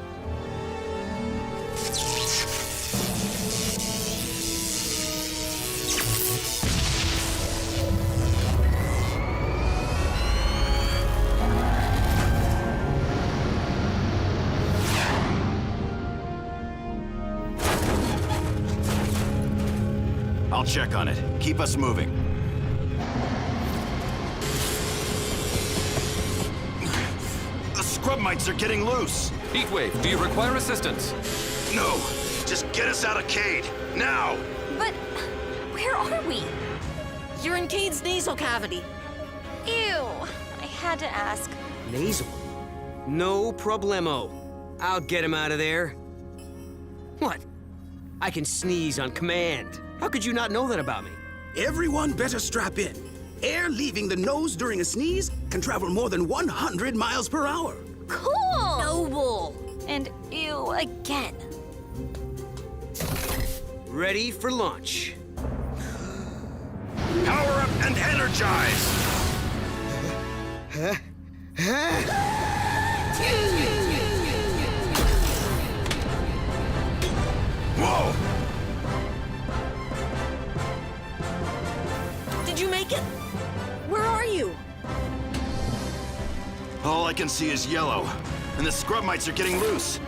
I'll check on it. Keep us moving. The scrub mites are getting loose. Heatwave, do you require assistance? No, just get us out of Cade, now! But where are we? You're in Cade's nasal cavity. Ew, I had to ask. Nasal? No problemo. I'll get him out of there. What? I can sneeze on command. How could you not know that about me? Everyone better strap in. Air leaving the nose during a sneeze can travel more than 100 miles per hour. Cool! Noble! And ew again. Ready for launch. Power up and energize! Huh? Whoa! Did you make it? Where are you? All I can see is yellow, and the scrub mites are getting loose.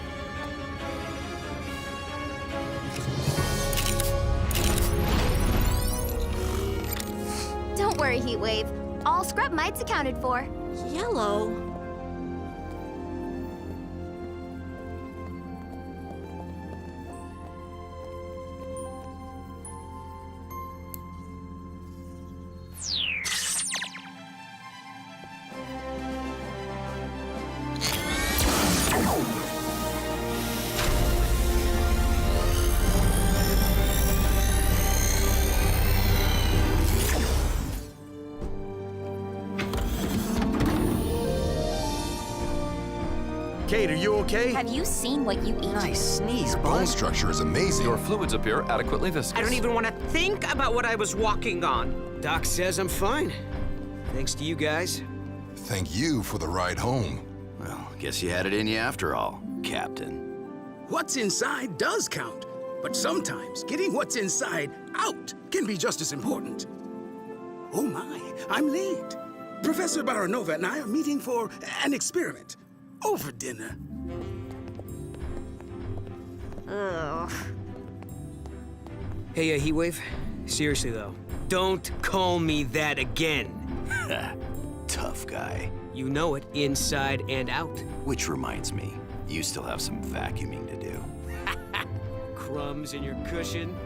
Don't worry, Heatwave. All scrub mites accounted for. Yellow? Kate, are you okay? Have you seen what you eat? Nice sneeze, Your bud. bone structure is amazing. Your fluids appear adequately viscous. I don't even want to think about what I was walking on. Doc says I'm fine. Thanks to you guys. Thank you for the ride home. Well, guess you had it in you after all, Captain. What's inside does count, but sometimes getting what's inside out can be just as important. Oh my, I'm late. Professor Baranova and I are meeting for an experiment. Over dinner. Ugh. Hey, Heatwave. Seriously, though, don't call me that again. Tough guy. You know it, inside and out. Which reminds me, you still have some vacuuming to do. Crumbs in your cushion.